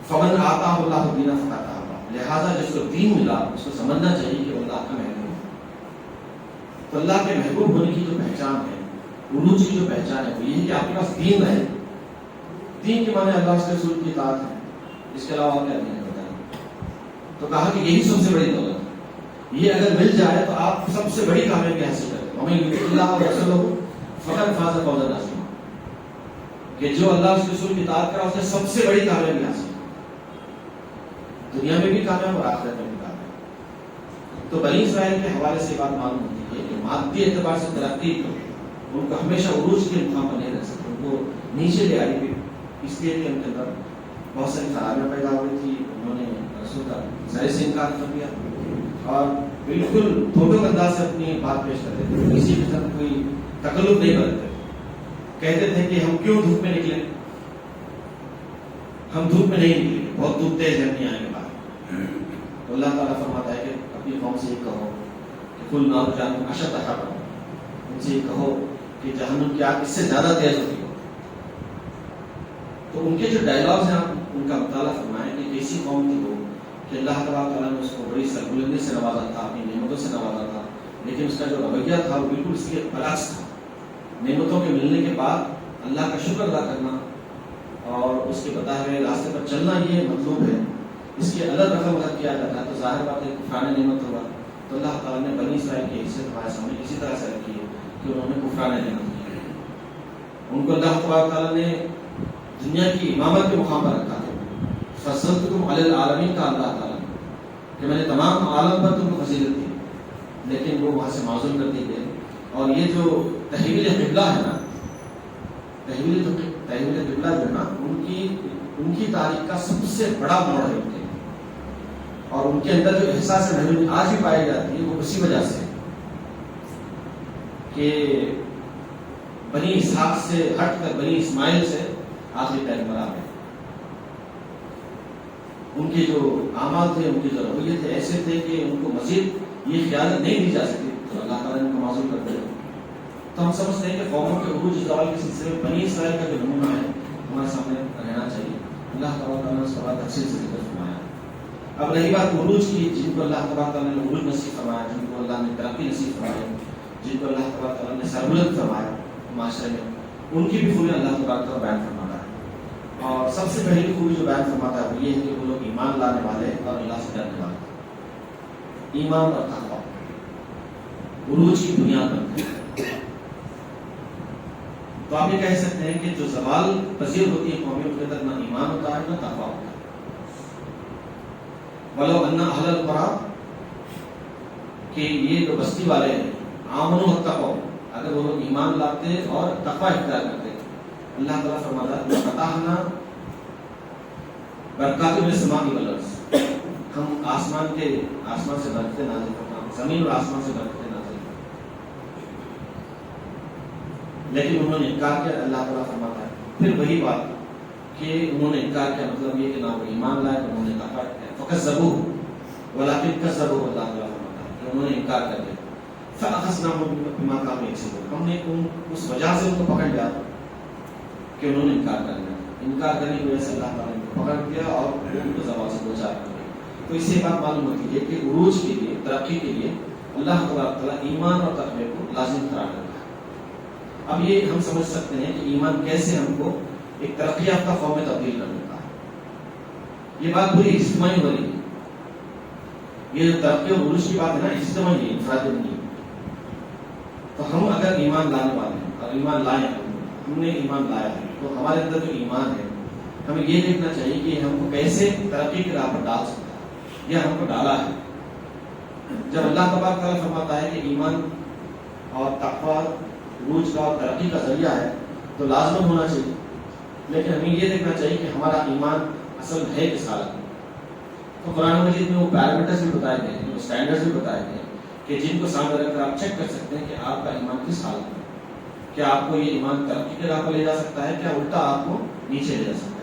فَمَنْ آتَاهُ اللَّهُ الدِّينَ فَقَدْ أَحَبَّهُ، لہٰذا جس کو دین ملا اس کو سمجھنا چاہیے کہ وہ اللہ کا محبوب ہے۔ تو اللہ کے محبوب ہونے کی جو پہچان ہے، عروج کی جو پہچان ہے وہ یہ ہے کہ آپ کے پاس دین رہے۔ دین کے معنی اللہ اس کے رسول کی اطاعت ہے، اس کے علاوہ کیا نہیں ہے بتائیں۔ تو کہا کہ یہی سب سے بڑی دولت ہے، یہ اگر مل جائے تو آپ سب سے بڑی کامیابی حاصل کریں۔ وَمَن يُطِعِ اللَّهَ وَرَسُولَهُ فَقَدْ فَازَ فَوْزًا عَظِيمًا، کہ جو اللہ اس کے رسول کی اطاعت کرا اس نے سب سے بڑی کامیابی حاصل کی، دنیا میں بھی کامیاب اور آخرت میں بھی کامیاب۔ تو بنی اسرائیل کے حوالے سے بات معلوم ہوتی ہے کہ مادی اعتبار سے ترقی تو ان کو ہمیشہ عروج کے مقام پر نہیں رہ سکتے، ان کو نیچے لے آئی گئی، اس لیے کہ ان کے اندر بہت ساری خرابیاں پیدا ہوئی تھی، انہوں نے رسول کا ظاہر سے انکار کر دیا اور بالکل دھوکہ انداز سے اپنی بات پیش کرتے تھے، کسی کے ساتھ کوئی تکلف نہیں برتتے، کہتے تھے کہ ہم کیوں دھوپ میں نکلیں، ہم دھوپ میں نہیں نکلیں گے، بہت دھوپ تیز ہے نہیں آئیں گے باہر۔ تو اللہ تعالیٰ فرماتا ہے کہ اپنی قوم سے یہ کہو کہ قُلْ نَارُ جَهَنَّمَ أَشَدُّ حَرًّا، ان سے یہ کہو کہ جہنم کی آگ اس سے زیادہ تیز ہوتی ہے۔ تو ان کے جو ڈائلاگز ہیں آپ ان کا مطالعہ فرمائیں کہ کیسی قوم تھی وہ، کہ اللہ تعالیٰ نے اس کو بڑی سربلندی سے نوازا تھا، اپنی نعمتوں سے نوازا تھا، لیکن اس کا جو رویہ تھا وہ بالکل اس کے برعکس تھا۔ نعمتوں کے ملنے کے بعد اللہ کا شکر ادا کرنا اور اس کے بتائے ہوئے راستے پر چلنا یہ مطلوب ہے، اس کی الگ رقم ادا کیا جاتا ہے تو ظاہر بات ہے کفران نعمت ہوگا۔ تو اللہ تعالیٰ نے بنی اسرائیل کی حیثیت ہمارے سامنے اسی طرح سے رکھی ہے کہ انہوں نے کفران نعمت کی، ان کو اللہ تعالیٰ نے دنیا کی امامت کے مقام پر رکھا تھا۔ فضلتکم علی العالمین کا اللہ تعالیٰ نے کہ میں نے تمام عالم پر تم کو فضیلت دی، لیکن وہ وہاں سے معزول کر دی گئے۔ اور یہ جو تحویل قبلہ ہے نا، تحویل قبلہ جو ہے نا ان کی تاریخ کا سب سے بڑا موڑ ہے ان کے، اور ان کے اندر جو احساس محرومی آج بھی پائی جاتی ہے وہ اسی وجہ سے کہ بنی اسحاق سے ہٹ کر بنی اسماعیل سے آخری پیغمبر آ گئے۔ ان کے جو اعمال تھے، ان کے جو رویے تھے ایسے تھے کہ ان کو مزید یہ خیال نہیں دی جا سکتی، تو اللہ تعالیٰ نے ان کو معذور کر دیا۔ تو ہم سمجھتے ہیں کہ قوموں کے عروج زوال کے سلسلے میں بنی اسرائیل کا جو نمونہ ہے ہمارے سامنے رہنا چاہیے۔ اللہ تعالیٰ نے اس کا بات تفصیل سے ذکر فرمایا۔ اب رہی بات عروج کی، جن کو اللہ تعالیٰ نے عروج نصیب فرمایا، جن کو اللہ نے ترقی نصیب فرمائی، جن کو اللہ تعالیٰ نے سربلند فرمایا معاشرے میں، ان کی بھی خوبی اللہ تعالیٰ بیان فرماتا ہے۔ اور سب سے پہلی خوبی جو بیان فرماتا ہے وہ یہ ہے کہ وہ لوگ ایمان لانے والے اور اللہ سے ڈرنے والے، ایمان اور تقویٰ عروج کی بنیاد بنتے ہیں۔ تو آپ یہ کہہ سکتے ہیں کہ جو زوال پذیر ہوتی ہے قومیوں کے اندر، نہ ایمان ہوتا ہے نہ تقویٰ ہوتا ہے۔ وَلَوْ أَنَّ أَهْلَ الْقُرَىٰ، کہ یہ جو بستی والے ہیں، آمنوا واتقوا، اگر وہ لوگ ایمان لاتے اور تقویٰ اختیار کرتے، اللہ تعالیٰ فرماتا ہے وَفَتَحْنَا بَرَكَاتٍ مِنَ السَّمَاءِ وَالْأَرْضِ، ہم آسمان سے برکتیں نازل کرنا، زمین اور آسمان سے برکتیں نازل ہوئی، لیکن انہوں نے انکار کیا. اللہ تعالیٰ فرماتا ہے پھر وہی بات کہ انہوں نے انکار کیا، مطلب یہ کہ نہ وہ ایمان لائے. انہوں نے کہا فَكَذَّبُوهُ وَلَٰكِن كَذَّبُوا، اللہ تعالیٰ فرماتا ہے کہ انہوں نے انکار کر دیا. فَأَخَذْنَاهُم بِمَا كَانُوا يَكْسِبُونَ، ہم نے اس وجہ سے ان کو پکڑ لیا کہ انہوں نے انکار کر دیا. انکار کرنے کی وجہ سے اللہ تعالیٰ نے ان کو پکڑ دیا اور ان کو زوال سے دو چار کر دیا. تو اس سے بات معلوم ہوتی ہے کہ عروج کے لیے، ترقی کے لیے اللہ تعالیٰ ایمان اور تقوی کو لازم قرار دیتا ہے. اب یہ ہم سمجھ سکتے ہیں کہ ایمان کیسے ہم کو ایک ترقی یافتہ قوم میں تبدیل کر دیتا ہے. یہ بات پوری اجتماعی ہو رہی ہے. یہ جو ترقی اور عروج کی بات ہے نا، اجتماعی ہے، انفرادی نہیں. تو ہم اگر ایمان لانے والے ہیں اور ایمان لائے ہیں، ہم نے ایمان لایا ہے، تو ہمارے اندر جو ایمان ہے ہمیں یہ دیکھنا چاہیے کہ ہم کو کیسے ترقی کی راہ پر ڈال سکتا ہے یا ہم کو ڈالا ہے. جب اللہ تبارک تعالیٰ فرماتا ہے کہ ایمان اور تقویٰ عروج کا اور ترقی کا ذریعہ ہے تو لازم ہونا چاہیے، لیکن ہمیں یہ دیکھنا چاہیے کہ ہمارا ایمان اصل ہے کس حالت میں. تو قرآن مجید میں وہ پیرامیٹرز بھی بتائے گئے ہیں، وہ اسٹینڈرڈز بھی بتائے گئے ہیں کہ جن کو سامنے رکھ کر آپ چیک کر سکتے ہیں کہ آپ کا ایمان کس حالت میں. کیا آپ کو یہ ایمان ترقی کی راہ پر لے جا سکتا ہے، کیا الٹا آپ کو نیچے لے جا سکتا ہے.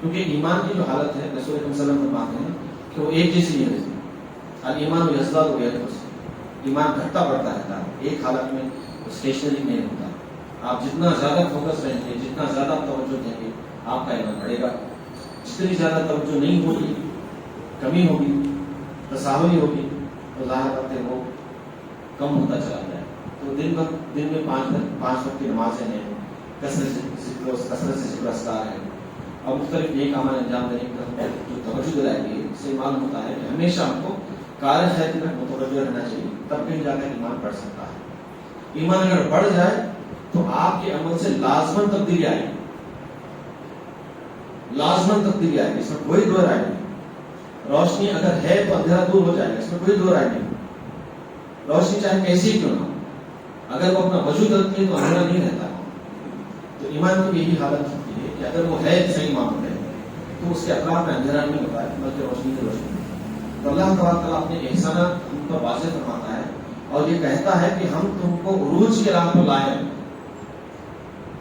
کیونکہ ایمان کی جو حالت ہے رسول اکرم صلی اللہ علیہ وسلم فرماتے ہیں کہ وہ ایک جیسی نہیں رہتی. ایمان و یزداد و ینقص، ایمان گھٹتا بڑھتا رہتا ہے، ایک حالت میں اسٹیشنری نہیں ہوتا. آپ جتنا زیادہ فوکس رہیں گے، جتنا زیادہ توجہ دیں گے، آپ کا ایمان بڑھے گا. جتنی زیادہ توجہ نہیں ہوگی، کمی ہوگی، تساہلی ہوگی، تو ظاہر کرتے وہ کم ہوتا چلا جائے. تو دن میں 5 وقت کی نمازیں ہیں، کثرت سے ذکر اذکار ہیں اور مختلف نیک اعمال انجام دینے کی جو توجہ دلائی گئی ہے، اس سے معلوم ہوتا ہے کہ ہمیشہ ہم کو کار خیر میں متوجہ رہنا چاہیے، تب کہیں جا کر ایمان بڑھ سکتا ہے. ایمان اگر بڑھ جائے تو آپ کے عمل سے لازماً تبدیلی آئے گی، لازماً تبدیلی آئے گی، اس میں کوئی دو رائے نہیں. روشنی اگر ہے تو اندھیرا دور ہو جائے گا، اس میں کوئی دو رائے نہیں. روشنی چاہے کیسی کیوں نہ ہو، اگر وہ اپنا وجود رکھتی ہے تو اندھیرا نہیں رہتا. تو ایمان کی یہی حالت ہوتی ہے کہ اگر وہ ہے صحیح معاملہ ہے تو اس کے اطراف میں اندھیرا نہیں ہوتا ہے، بلکہ روشنی کی روشنی. تو اللہ تعالیٰ اپنے احسانات ہم پر واضح فرماتا ہے اور یہ کہتا ہے کہ ہم تم کو عروج کے راہ پر لائے.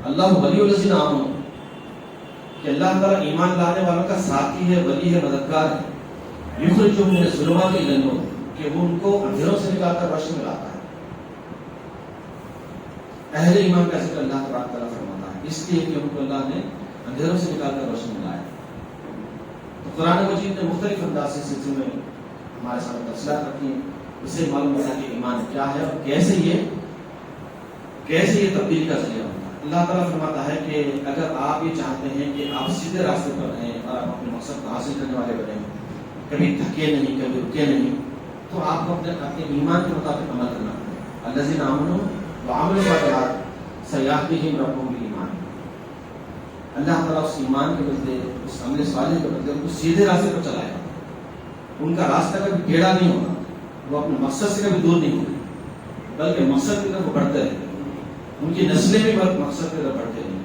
اللہ ولی الذین آمنوا، کہ اللہ تعالیٰ ایمان لانے والوں کا ساتھی ہے، ولی ہے، مددگار ہے. یخرجہم من الظلمات الی النور، کہ وہ ان کو اندھیروں سے نکال کر روشنی میں لاتا ہے. اہل ایمان کا ذکر اللہ تبارک تعالیٰ فرماتا ہے اس لیے کہ ان کو اللہ نے اندھیروں سے نکال کر روشنی میں لایا. تو قرآن مجید نے مختلف انداز سے سلسلے میں ہمارے سامنے تفصیلات رکھی ہیں. اس سے معلوم ہوتا ہے کہ ایمان کیا ہے اور کیسے یہ تبدیلی کا ذریعہ ہوتا ہے. اللہ تعالیٰ فرماتا ہے کہ اگر آپ یہ چاہتے ہیں کہ آپ سیدھے راستے پر رہیں اور آپ اپنے مقصد کو حاصل کرنے والے بنیں، کبھی تھکے نہیں، کبھی رکے نہیں، تو آپ کو اپنے ایمان کے مطابق عمل کرنا ہے. الذین آمنوا وعملوا الصالحات سیہدیہم ربہم بایمانہم. اللہ تعالیٰ اس ایمان کے بدلے، اس عمل صالح کے بدلے ان کو سیدھے راستے پر چلائے گا. ان کا راستہ کبھی ٹیڑھا نہیں ہوگا، وہ اپنے مقصد سے کبھی دور نہیں ہوگی، بلکہ مقصد کی طرف بڑھتے رہیں گے. ان کی نسلیں بھی مقصد کی طرف بڑھتے رہیں گے.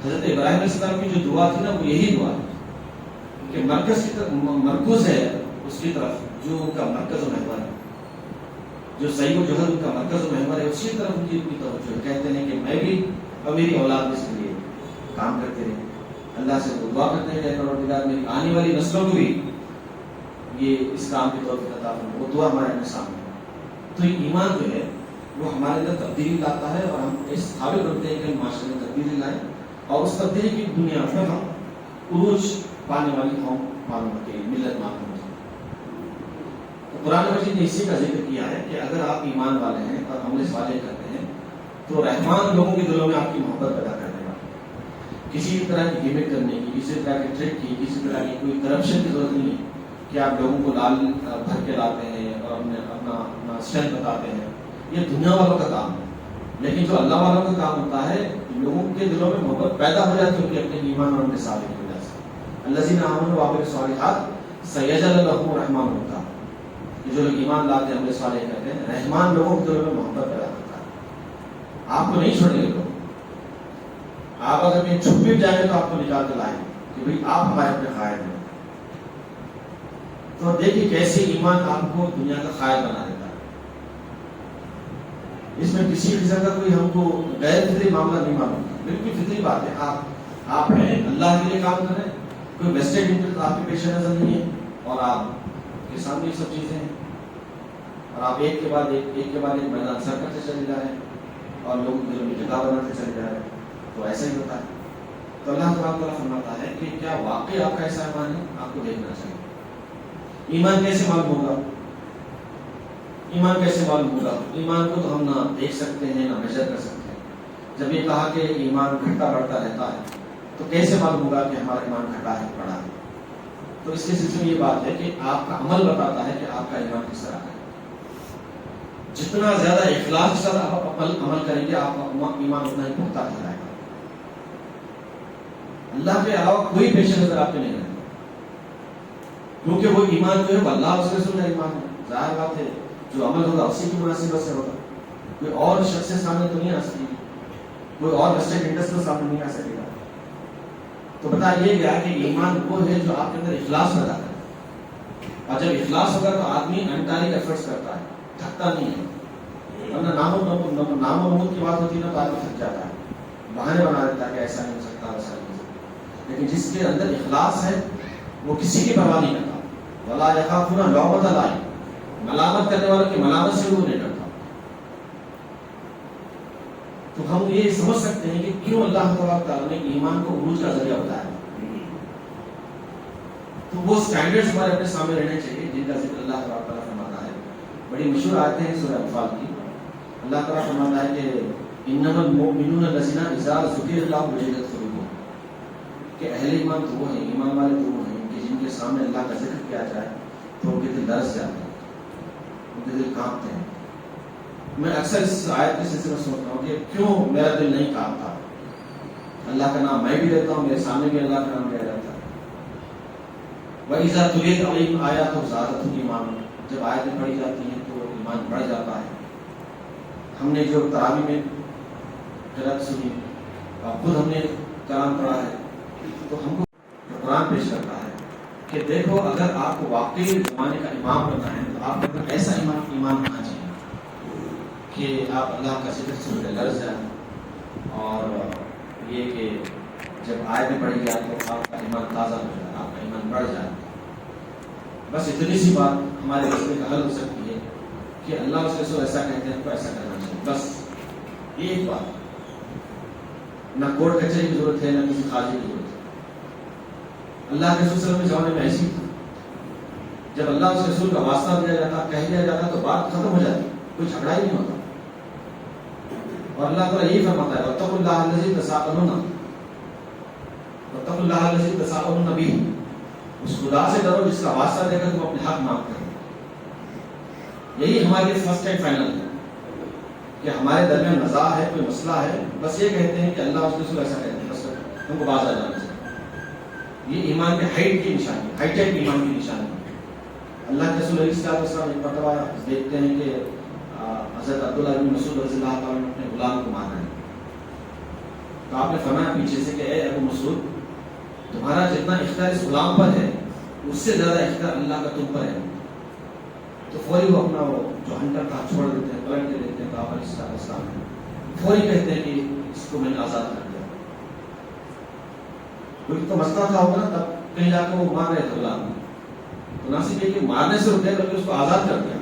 حضرت ابراہیم علیہ السلام کی جو دعا تھی نا، وہ یہی دعا ہے کہ مرکز کی طرف مرکوز ہے اس کی طرف جو ان کا مرکز و محور ہے، جو صحیح و جوہر ان کا مرکز و محور ہے، اسی طرف ان کی توجہ ہے. کہتے ہیں کہ میں بھی اور میری اولاد اس کے لیے کام کرتے رہے. اللہ سے دعا کرتے ہیں کہ پروردگار میری آنے والی نسلوں کو بھی یہ اس کام کی توفیق عطا فرما. وہ دعا ہمارے سامنے ہے. تو یہ ایمان جو ہے وہ ہمارے اندر تبدیلی لاتا ہے اور ہم اس قابل بنتے ہیں کہ ہم معاشرے میں تبدیلی لائیں اور اس تبدیلی کی دنیا میں ہم عروج پانے والی قوم معلوم ہوتی ہے، ملت معلوم ہوتی ہے. تو قرآن مجید نے اسی کا ذکر کیا ہے کہ اگر آپ ایمان والے ہیں اور عمل صالح کرتے ہیں تو رحمان لوگوں کے دلوں میں آپ کی محبت پیدا کر دے گا. کسی طرح کی گیمٹ کرنے کی، کسی طرح کی ٹرک کی، کسی طرح کی کوئی کرپشن کی ضرورت نہیں ہے کہ آپ لوگوں کو لال بھر کے لاتے ہیں اور اپنا اسٹرینتھ بتاتے ہیں. یہ دنیا والوں کا کام ہے. لیکن جو اللہ والوں کا کام ہوتا ہے، لوگوں کے دلوں میں محبت پیدا ہو جاتی ہے ان کے اپنے ایمان اور ان کے صالح کی وجہ سے. الذین آمنوا وعملوا الصالحات سیجعل لهم الرحمن ودا، جو لوگ ایمان لاتے ہیں، عمل صالح کرتے ہیں، رحمان لوگوں کے دلوں میں محبت پیدا کرتا ہے. آپ کو نہیں چھوڑیں گے لوگ. آپ اگر کہیں چھپ بھی جائیں گے تو آپ کو نکال کے لائیں کہ بھائی آپ ہمارے اپنے قائد ہیں. تو دیکھیے کیسے ایمان آپ کو دنیا کا قائد بنا دیتا ہے. اس میں کسی قسم کا کوئی ہم کو غیر فطری معاملہ نہیں معلوم، بالکل فطری بات ہے. آپ ہیں اللہ کے لیے کام کر رہے ہیں، کوئی ویسٹڈ انٹرسٹ آپ کے پیش نظر نہیں ہے، اور آپ کے سامنے یہ سب چیزیں ہیں، اور آپ ایک کے بعد ایک میدان سر کرتے چلے جا رہے ہیں اور لوگوں کے دل میں جگہ بناتے چلے جا رہے ہیں. تو ایسا ہی ہوتا ہے. تو اللہ تعالیٰ فرماتا ہے کہ کیا واقعی آپ کا ایسا ایمان ہے؟ آپ کو دیکھنا چاہیے. ایمان کیسے معلوم ہوگا؟ ایمان کیسے معلوم ہوگا؟ ایمان کو تو ہم نہ دیکھ سکتے ہیں نہ میجر کر سکتے ہیں. جب یہ کہا کہ ایمان گھٹتا بڑھتا رہتا ہے تو کیسے معلوم ہوگا کہ ہمارا ایمان گھٹا ہے بڑھا ہے؟ تو اس کے سلسلے میں یہ بات ہے کہ آپ کا عمل بتاتا ہے کہ آپ کا ایمان کس طرح ہے. جتنا زیادہ اخلاص کے ساتھ آپ عمل کریں گے آپ کا ایمان اتنا ہی پختہ ٹھہرائے گا. اللہ کے علاوہ کوئی پیش نظر آپ کے نہیں رہے، کیونکہ وہ ایمان جو ہے وہ اللہ اس رسول کا ایمان ہے. ظاہر بات ہے جو عمل ہوگا اسی کی مناسبت سے ہوگا. کوئی اور شخص سامنے تو نہیں آ سکے گی، کوئی اور ویسٹرن انڈسٹری سامنے نہیں آ سکے گا. تو بتا یہ گیا کہ ایمان وہ ہے جو آپ کے اندر اخلاص پیدا کرے، اور جب اخلاص ہوگا تو آدمی انٹائرلی ایفرٹس کرتا ہے، تھکتا نہیں ہے. ورنہ نام و نمود کی بات ہوتی ہے نا تو آدمی تھک جاتا ہے، بہانے بنا دیتا ہے کہ ایسا نہیں ہو سکتا ویسا نہیں ہو سکتا. لیکن جس کے اندر اخلاص ہے وہ کسی کی پرواہ نہیں کرتا. ولا یخافون لومۃ لائم، ملامت کرنے والوں کی ملامت سے وہ نہیں ڈرتا. تو ہم یہ سمجھ سکتے ہیں کہ کیوں اللہ تعالیٰ نے ایمان کو عروج کا ذریعہ بتایا. تو وہ سٹینڈرڈز ہمارے اپنے سامنے رہنے چاہیے جن کا ذکر اللہ تعالیٰ فرماتا ہے. بڑی مشہور آیتیں ہیں سورہ انفال کی. اللہ تعالیٰ فرماتا ہے کہ انما المؤمنون الذین اذا ذکر اللہ وجلت قلوبهم، کہ اہل ایمان تو وہ ہیں، ایمان والے تو وہ ہیں کہ جن کے سامنے اللہ کا ذکر کیا جائے تو ان کے دل لرز جاتے ہیں، ان کے دل کانپتے ہیں. میں اکثر اس آیت کے سلسلے میں سوچتا ہوں کہ کیوں میرا دل نہیں کانپتا. اللہ کا نام میں بھی لیتا ہوں، میرے سامنے بھی اللہ کا نام لیا جاتا ہے. وَإِذَا تُلِيَتْ عَلَيْهِمْ آيَاتُهُ زَادَتْهُمْ إِيمَانًا، جب آیتیں پڑھی جاتی ہیں تو ایمان بڑھ جاتا ہے. ہم نے جو تراویح میں قرأت سنی اور خود ہم نے کلام پڑھا ہے تو ہم کو قرآن پیش کرتا ہے کہ دیکھو اگر آپ کو واقعی زمانے کا امام بننا ہے تو آپ کو ایسا ایمان ہونا چاہیے کہ آپ اللہ کا ذکر سن کے لرز جائیں، اور یہ کہ جب آیتیں پڑھی جائے تو آپ کا ایمان تازہ ہو جائے، آپ کا ایمان بڑھ جائے. بس اتنی سی بات ہمارے مسئلے کا حل ہو سکتی ہے کہ اللہ اس رسول ایسا کہتے ہیں تو ایسا کرنا چاہیے. بس یہ ایک بات، نہ کورٹ کچہری کی ضرورت ہے نہ کسی خارجی کی ضرورت ہے. اللہ کے رسول صلی اللہ علیہ وسلم کے زمانے میں ایسی تھی، جب اللہ اس رسول کا واسطہ دیا جاتا کہہ دیا جاتا تو بات ختم ہو جاتی، کوئی جھگڑا ہی نہیں ہوتا. اور اللہ تعالیٰ یہی فرماتا ہے وَاتَّقُوا اللَّهَ الَّذِي تَسَاءَلُونَ بِهِ، اس خدا سے ڈرو جس کا واسطہ دے کر تم اپنے حق مانگتے ہیں. یہی ہمارے لیے فرسٹ اینڈ فائنل ہے کہ ہمارے درمیان نزاع ہے، کوئی مسئلہ ہے، بس یہ کہتے ہیں کہ اللہ اس رسول ایسا کہتے ہیں، بس ہم کو باز آ جانا چاہیے. یہ ایمان کے ہائٹ کی نشانی، ہائی ٹیک ایمان کی نشانی ہے. اللہ کے رسول علیہ السلام ایک مرتبہ دیکھتے ہیں کہ حضرت عبداللہ بن مسعود رضی اللہ تعالیٰ نے اپنے غلام کو مارا ہے. تو آپ نے فرمایا پیچھے سے کہ اے ابو مسعود، تمہارا جتنا اختیار اس غلام پر ہے اس سے زیادہ اختیار اللہ کا تم پر ہے. تو فوری وہ اپنا جو ہنٹر تھا چھوڑ دیتے ہیں، پلٹ کے دیتے ہیں. تو آپ علیہ السلام فوری کہتے ہیں کہ اس کو میں نے آزاد کر دیا. کوئی تو مسئلہ تھا ہوگا نا، تب کہیں جا کے وہ مار رہے تھے غلام. تو نہ صرف یہ کہ مارنے سے رکے بلکہ اس کو آزاد کر دیا.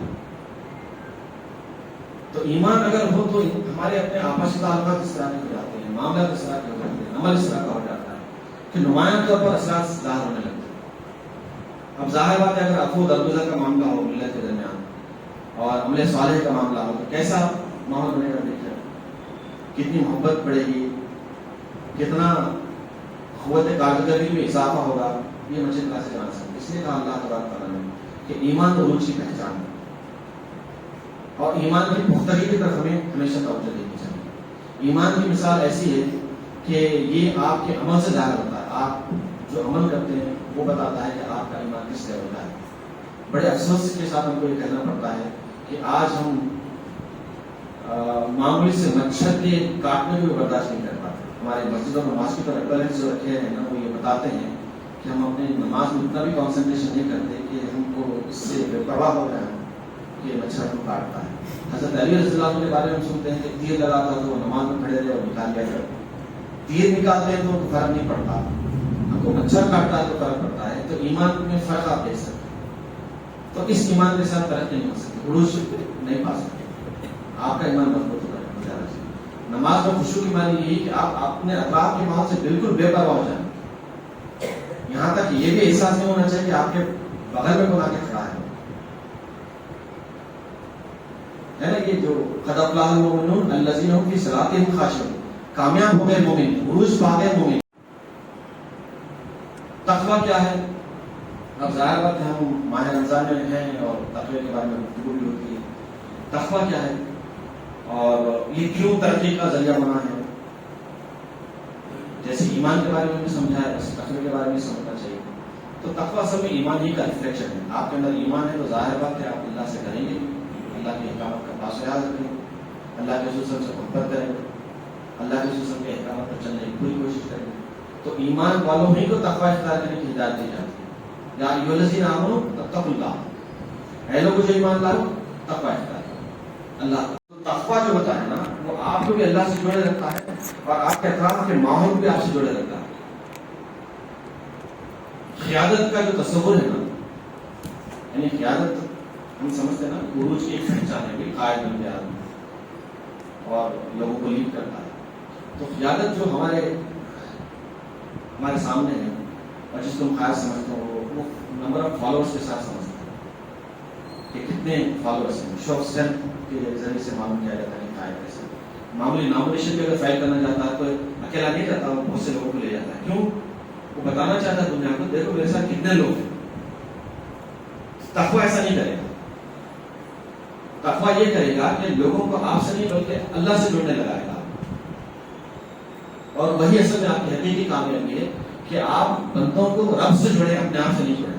تو ایمان اگر ہو تو ہمارے اپنے آپسی تعلقات اس طرح کے ہو جاتے ہیں، معاملات اس طرح کے ہو جاتے ہیں، عمل اس طرح کا ہو جاتا ہے کہ نمایاں طور پر اثرات ظاہر ہونے لگتے ہیں. اب ظاہر بات ہے اگر عفو درگزر کا معاملہ ہو ملت کے درمیان اور عمل صالح کا معاملہ ہو تو کیسا ماحول بنے گا. دیکھیں کتنی محبت بڑھے گی، کتنا قوت کارکردگی میں اضافہ ہوگا. یہ مجھے کہاں سے جان سکتے. اس لیے کہا اللہ تبارک تعالیٰ نے کہ ایمان عروج کی پہچان ہے اور ایمان کی پختگی کی طرف ہمیں ہمیشہ توجہ دینی چاہیے. ایمان کی مثال ایسی ہے کہ یہ آپ کے عمل سے ظاہر ہوتا ہے. آپ جو عمل کرتے ہیں وہ بتاتا ہے کہ آپ کا ایمان کس لیول کا ہے. بڑے افسوس کے ساتھ ہم کو یہ کہنا پڑتا ہے کہ آج ہم معمولی سے مچھر کے کاٹنے کو بھی برداشت نہیں کر پاتے. ہمارے مسجدوں میں نماز کی طرف پیرنٹس جو رکھے ہیں نا وہ یہ بتاتے ہیں کہ ہم اپنے نماز میں اتنا بھی کانسنٹریشن نہیں کرتے کہ ہم کو اس سے بے پرواہ ہو رہے ہیں کہ مچھر کو کاٹتا ہے. حضرت علی رضی اللہ عنہ کے بارے میں ہم سنتے ہیں کہ تیر لگا تھا تو وہ نماز میں کھڑے رہے اور نکال لیا جائے. تیر نکالتے ہیں تو فرق نہیں پڑتا, ہم کو مچھر کاٹتا ہے تو فرق پڑتا ہے. تو ایمان میں فرق آپ دیکھ سکتے ہیں. تو اس ایمان کے ساتھ ترقی نہیں ہو سکتی, عروج نہیں پا سکتے. آپ کا ایمان مضبوط ہوگا. نماز میں خشوع کی معنی یہی کہ آپ اپنے اطراف کے ماحول سے بالکل بے پرواہ ہو جائیں, یہاں تک یہ بھی احساس نہیں ہونا چاہیے کہ آپ کے بغل میں کون آ کے کھڑا ہے نا. یہ جو قد افلح المؤمنون الذین هم فی صلاتهم خاشعون, کامیاب ہو گئے مومن, عروج پا گئے مومن. تقویٰ کیا ہے؟ اب ظاہر بات ہے ہم ماہ رمضان میں ہیں اور تقوی کے بارے میں گفتگو بھی ہوتی ہے. تقویٰ کیا ہے اور یہ کیوں ترقی کا ذریعہ بنا ہے؟ جیسے ایمان کے بارے میں بھی سمجھا ہے, ویسے تقوی کے بارے میں سمجھنا چاہیے. تو تقویٰ اصل میں ایمان ہی کا ریفلیکشن ہے. آپ کے اندر ایمان ہے تو ظاہر بات ہے آپ اللہ سے کریں گے, اللہ کی احکامات کا پاس ریاض رکھیں گے, اللہ کے رسول سے محبت کریں گے, اللہ کے رسول کے احکامات پر چلنے کی پوری کوشش کریں گے. تو ایمان والوں ہی کو تقویٰ اختیار کرنے کی ہدایت دی جاتی ہے. یا ایھا الذین آمنوا اتقوا اللہ, اے لوگوں جو ایمان لاؤ تقویٰ اختیار کرو اللہ. تقویٰ جو ہوتا ہے نا وہ آپ کو بھی اللہ سے جوڑے رکھتا ہے اور آپ کے اطراف کے ماحول بھی آپ سے جوڑے رکھتا ہے. قیادت کا جو تصور ہے نا, یعنی قیادت ہم سمجھتے ہیں نا عروج کی ایک پہچان ہے کہ قائد بن گیا اور لوگوں کو لیڈ کرتا ہے. تو قیادت جو ہمارے سامنے ہے اور جس کو ہم خیال سمجھتے ہیں وہ نمبر آف فالوورس کے ساتھ سمجھتے ہیں کہ کتنے فالوورس ہیں. شو آف اسٹرینتھ کے ذریعے سے معلوم کیا جاتا ہے قائد کیسے. معمولی نامنیشن بھی اگر فائل کرنا چاہتا ہے تو اکیلا نہیں رہتا, وہ بہت سے لوگوں کو لے جاتا ہے. کیوں؟ وہ بتانا چاہتا ہے دنیا کو دیکھو میرے ساتھ کتنے لوگ ہیں. تقویٰ ایسا نہیں کرے گا. تقویٰ یہ کرے گا کہ لوگوں کو آپ سے نہیں بلکہ اللہ سے جڑنے لگائے گا. اور وہی اصل میں آپ کی حقیقی کامیابی ہے کہ آپ بندوں کو رب سے جڑے, اپنے آپ سے نہیں جڑے.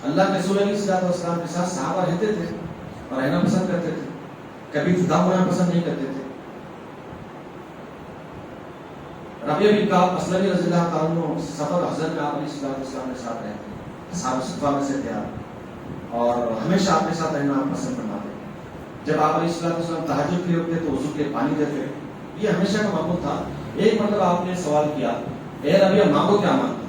اللہ کے رسول علیہ السلام کے ساتھ صحابہ رہتے تھے اور رہنا پسند کرتے تھے, کبھی جدا ہونا پسند نہیں کرتے تھے. ربیعہ بن کعب اسلمی رضی اللہ تعالیٰ عنہ سفر حضرت میں آپ علیہ السلام کے ساتھ رہتے ہیں, اصحاب صفہ میں سے تھے آپ, اور ہمیشہ آپ کے ساتھ رہنا آپ پسند فرماتے. جب آپ علیہ السلام تہجد کے لیے اٹھتے تو وضو کے لیے پانی دیتے, یہ ہمیشہ کا معمول تھا. ایک مرتبہ آپ نے سوال کیا, اے ربیعہ مانگو کیا مانگتے؟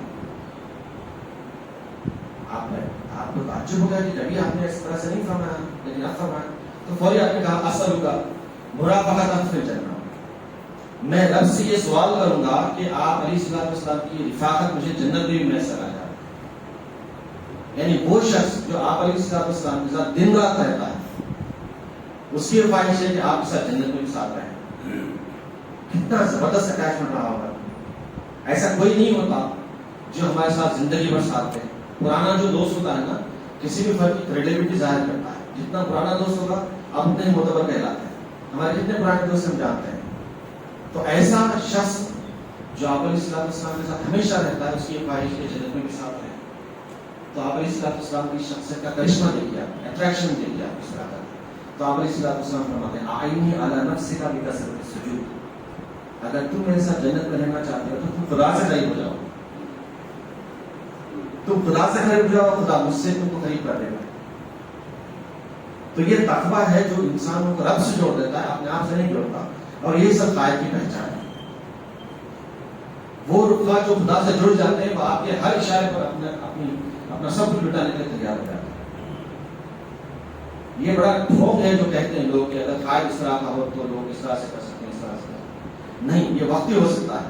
آپ کو تعجب ہو گیا کہ کبھی آپ نے اس طرح سے نہیں فرمایا, لیکن اب فرمایا. تو فوری آپ نے کہا اسألک مرافقۃ فی الجنہ, میں رب سے یہ سوال کروں گا کہ آپ علیہ السلام کی رفاقت مجھے جنت میں بھی میسر آ جائے. یعنی وہ شخص جو آپ علیہ السلام کے ساتھ دن رات رہتا ہے, اس کی خواہش ہے کہ آپ کے ساتھ جنت میں بھی ساتھ رہیں. کتنا زبردست اٹیچمنٹ رہا ہوگا. ایسا کوئی نہیں ہوتا جو ہمارے ساتھ زندگی بھر ساتھ رہے. پرانا جو دوست ہوتا ہے نا, کسی بھی فرد کی کریڈیبلٹی ظاہر کرتا ہے. جتنا پرانا دوست ہوگا آپ اتنے ہی معتبر کہلاتے ہیں. ہمارے کتنے پرانے دوست ہم جانتے ہیں. تو ایسا شخص جو آپ علیہ السلام کے ساتھ ہمیشہ رہتا ہے, اس کی خواہش کے جنت میں بھی ساتھ رہے. تو آپ علیہ السلام کی شخصیت کا کرشمہ دیکھیے, اٹریکشن دیکھیے آپ اس طرح کا. تو آپ علیہ السلام فرماتے ہیں اعینی علی نفسک بکثرۃ السجود, اگر تم میرے ساتھ جنت میں رہنا چاہتے ہو تو تم خدا سے قریب ہو جاؤ. تم خدا سے قریب ہو جاؤ, خدا مجھ سے تم کو قریب کر دے گا. تو یہ تقویٰ ہے جو انسانوں کو رب سے جوڑ دیتا ہے, اپنے آپ سے نہیں جوڑتا. اور یہ سب قائد کی پہچان ہے. وہ رفقا جو خدا سے جڑ جاتے ہیں وہ آپ کے ہر اشارے پر اپنا سب کچھ لٹانے کے لیے تیار ہو جاتے ہیں. یہ بڑا ڈھونگ ہے جو کہتے ہیں لوگ کہ اگر قائد اس طرح کا ہو تو لوگ اس طرح سے کر سکتے ہیں, اس طرح سے نہیں. یہ وقتی ہو سکتا ہے,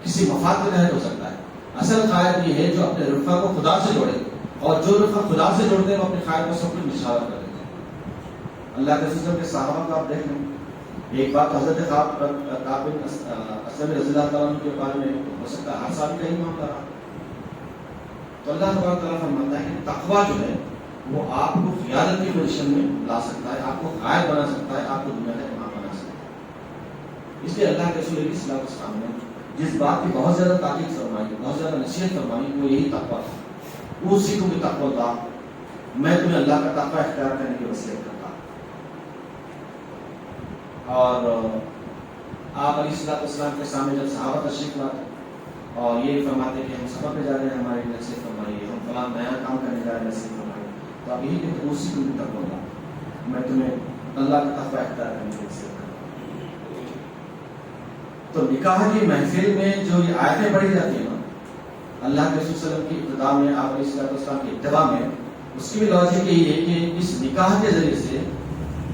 کسی مفاد کے تحت ہو سکتا ہے. اصل قائد یہ ہے جو اپنے رفقا کو خدا سے جوڑے, اور جو رفقا خدا سے جوڑتے ہیں وہ اپنے قائد کو سب کچھ نشاور کر دیتے ہیں. اللہ کے رسول کے صحابہ کو آپ دیکھ لیں. ایک بات حضرت کعب بن اسلم رضی اللہ تعالیٰ عنہ کے بارے میں ہو سکتا ہے ہر سال کا ہی معاملہ رہا. تو اللہ تبارک تعالیٰ فرماتا ہے کہ تقویٰ جو ہے وہ آپ کو قیادت کی پوزیشن میں لا سکتا ہے, آپ کو قائد بنا سکتا ہے, آپ کو دنیا کا امام بنا سکتا ہے. اس لیے اللہ کے رسول صلی اللہ علیہ وسلم نے جس بات کی بہت زیادہ تاکید فرمائی, بہت زیادہ نصیحت فرمائی, وہ یہی تقویٰ تھا. اوصیکم بتقوی اللہ, میں تمہیں اللہ کا تقویٰ اختیار کرنے کی وصیت کرتا. اور آپ علیہ السلام کے سامنے جب صحابہ تشریف لاتے اور یہ فرماتے کہ ہم سفر پہ جا رہے ہیں, ہماری نصیحت فرمائیے, ہم فلاں نیا کام کرنے جا رہے ہیں, نصیحت فرمائیے. تو آپ یہی کہتے ہیں اسی کو تقوی اللہ، میں تمہیں اللہ کا تقوی اختیار کرنے کی نصیحت کروں۔ تو نکاح کی محفل میں جو یہ آیتیں پڑھی جاتی ہیں نا اللہ کے رسول صلی اللہ علیہ وسلم کی ابتدا میں، آپ علیہ السلام کی ابتدا میں، اس کی بھی لاجک یہی ہے کہ اس نکاح کے ذریعے سے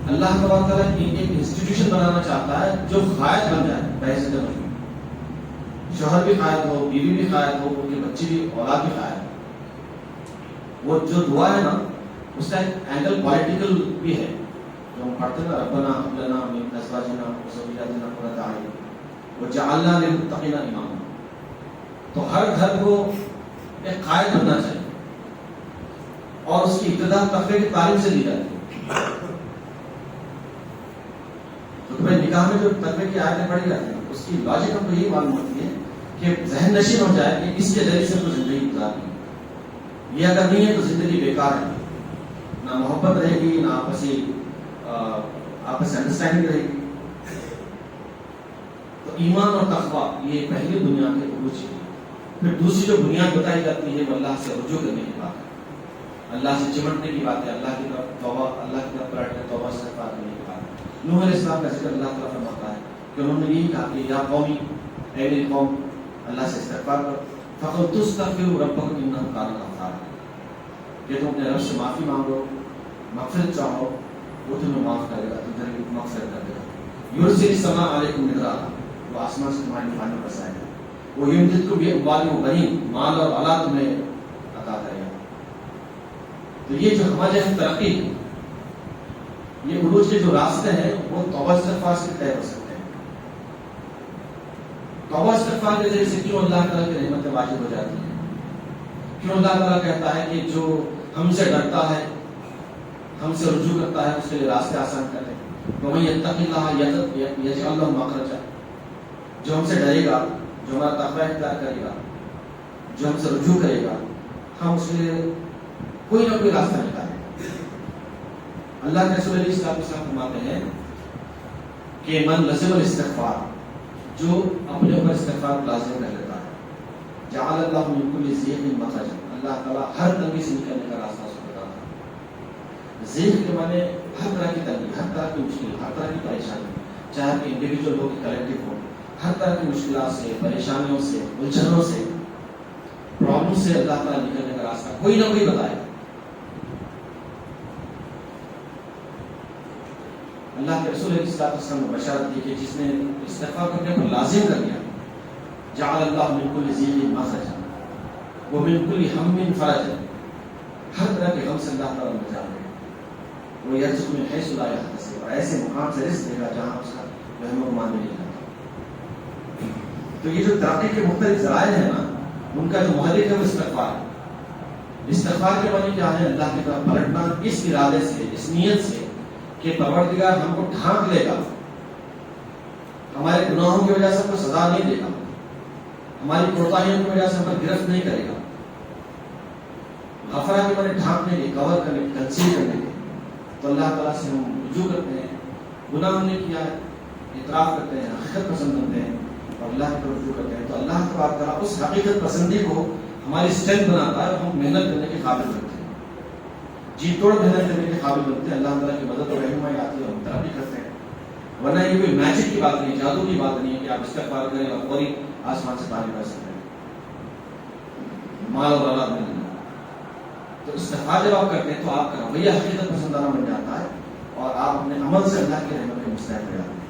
اللہ تبارک تعالیٰ کی ایک انسٹیٹیوشن بنانا چاہتا ہے جو قائد بن جائے بحیثیت مجموعی، شوہر بھی قائد ہو، بیوی بھی قائد ہو، ان کے بچے بھی، اولاد بھی قائد ہو۔ وہ جو دعا ہے نا اس کا ایک اینگل پولیٹیکل بھی ہے جو ہم پڑھتے ہیں نا، ربنا هب لنا من ازواجنا وذرياتنا قرة اعين وجعلنا للمتقين اماما۔ تو ہر گھر کو ایک قائد بننا چاہیے اور اس کی ابتدا تقوی کی تعلیم سے دی جاتی ہے۔ تو تمہیں نکاح میں جو تقوی کی آیتیں پڑھی جاتی ہیں اس کی لاجک ہم کو یہی معلوم ہوتی ہے کہ ذہن نشین ہو جائے کہ اس کے ذریعے سے تو زندگی گزارنی ہے، یہ اگر نہیں ہے تو زندگی بیکار ہے، نہ محبت رہے گی، نہ آپس انڈرسٹینڈنگ رہے گی۔ تو ایمان اور تقوی یہ پہلی بنیاد کے عروج کی۔ پھر دوسری جو بنیاد بتائی جاتی ہے وہ اللہ سے رجوع کرنے کی بات ہے، اللہ سے چمٹنے کی بات ہے، اللہ کی طرف توبہ، اللہ کی طرف پلٹنے، توبہ استغفار کرنے کی بات ہے۔ نوح علیہ السلام کا ذکر اللہ تعالیٰ فرماتا ہے کہ انہوں نے یہی کہا کہ یا قومی، اے میری قوم، اللہ سے استغفار کرو، فقلت استغفروا ربکم انہ کان غفارا، کہ تم اپنے رب سے معافی مانگو، مغفرت چاہو، وہ تمہیں معاف کرے گا، تمہیں مغفرت کر دے گا۔ یرسل السماء علیکم مدرارا، وہ آسمان سے تمہاری پانی برسائے گا، وہ یمددکم باموال وبنین، مال اور اولاد تمہیں عطا کرے گا۔ تو یہ جو ہمارے یہاں ترقی ہے، یہ عروج کے جو راستے ہیں وہ توبہ استغفار سے طے ہو سکتے ہیں۔ توبہ استغفار کے ذریعے سے کیوں اللہ تعالیٰ کی رحمتیں واجب ہو جاتی ہیں، کیوں اللہ تعالیٰ کہتا ہے کہ جو ہم سے ڈرتا ہے، ہم سے رجوع کرتا ہے، اس کے لیے راستے آسان کر دیں۔ وَمَن يَتَّقِ اللَّهَ يَجْعَلْ لَهُ مَخْرَجًا، جو ہم سے ڈرے گا، جو ہمارا تقوی اختیار کرے گا، جو ہم سے رجوع کرے گا، ہم اس کے لیے کوئی نہ کوئی راستہ نکالیں گے۔ اللہ کے رسول علیہ السلام فرماتے ہیں کہ من لزم الاستغفار، جو اپنے اوپر استغفار لازم کر لیتا ہے، جعل اللہ من کل ضیق مخرجا، اللہ تعالیٰ ہر تنگی سے نکلنے کا راستہ اس کو بتاتا ہے۔ ضیق کے معنی ہر طرح کی تنگی، ہر طرح کی مشکل، ہر طرح کی پریشانی، چاہے کہ انڈیویجول ہو کہ کلیکٹیو ہو، ہر طرح کی مشکلات سے، پریشانیوں سے، الجھنوں سے، پرابلم سے اللہ تعالیٰ نکلنے کا راستہ کوئی نہ کوئی بتائے۔ اللہ کے رسول علیہ السلام نے بشارت دی کہ جس نے استغفار کرنے کو لازم کر دیا، جعل اللہ من کل ضیق مخرجا ومن کل ہم فرجا، ہر طرح کے غم سے اللہ تعالیٰ نجات دے گا، وہ یرزق من حیث لا یحتسب، اور ایسے مقام سے رزق دے گا جہاں اس کا وہم و گمان بھی نہیں جاتا۔ تو یہ جو ترقی کے مختلف ذرائع ہیں نا، ان کا جو محرک ہے وہ استغفار ہے۔ استغفار کے معنی کیا ہے؟ اللہ کی طرف پلٹنا اس ارادے سے، اس نیت سے کہ پروردگار ہم کو ڈھانک لے گا، ہمارے گناہوں کی وجہ سے ہم کو سزا نہیں دے گا، ہماری کوتاہیوں کی وجہ سے ہم پر گرفت نہیں کرے گا۔ غفرہ کے معنی ڈھانکنے کے، کور کرنے کے، کنسیل کرنے کے۔ تو اللہ تعالیٰ سے ہم رجوع کرتے ہیں، گناہ ہم نے کیا ہے، اعتراف کرتے ہیں، حقیقت پسند کرتے ہیں اور اللہ کی طرف رجوع کرتے ہیں، تو اللہ تبارک تعالیٰ اس حقیقت پسندی کو ہماری اسٹرینتھ بناتا ہے اور ہم محنت کرنے کے قابل بنتے ہیں، جی توڑ محنت کرنے کے قابل بنتے ہیں، اللہ تعالیٰ کی مدد اور رہنمائی آتی ہے اور ہم ترقی کرتے ہیں۔ ورنہ یہ کوئی میجک کی بات نہیں، جادو کی بات نہیں ہے کہ آپ استغفار کریں اور فوری آسمان سے پانی برس سکتے ہیں، مال اور اولاد ملیں۔ تو استغفار جب آپ کرتے ہیں تو آپ کا رویہ حقیقت پسندانہ بن جاتا ہے اور آپ اپنے عمل سے اللہ کی رحمت کے مستحق ہو جاتے ہیں۔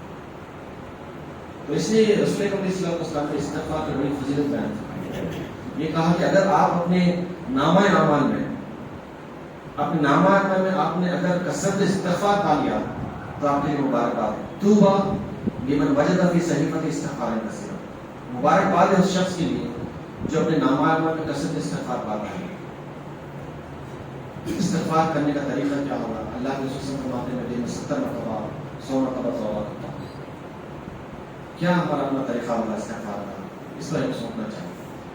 تو اس لیے رسول اکرم صلی اللہ علیہ وسلم نے استغفار کی بڑی فضیلت بیان فرمائی۔ یہ کہا کہ اگر آپ اپنے نامہ اعمال میں، اپنے نامہ اعمال میں آپ نے اگر کثرت استغفار پا لیا تو آپ کے لیے مبارکباد ہے۔ طوبیٰ لمن وجد فی صحیفۃ استغفار کثیرا، مبارکباد ہے اس شخص کے لیے جو اپنے نامہ اعمال میں کثرت استغفار پاتا ہے۔ استغفار کرنے کا طریقہ کیا ہوگا؟ اللہ کے رسول فرماتے ہیں دن میں 70 مرتبہ 100 مرتبہ توبہ کرتا ہوں۔ کیا ہمارا اپنا طریقہ ہوگا استغفار کا؟ اس پر ہمیں سوچنا چاہیے۔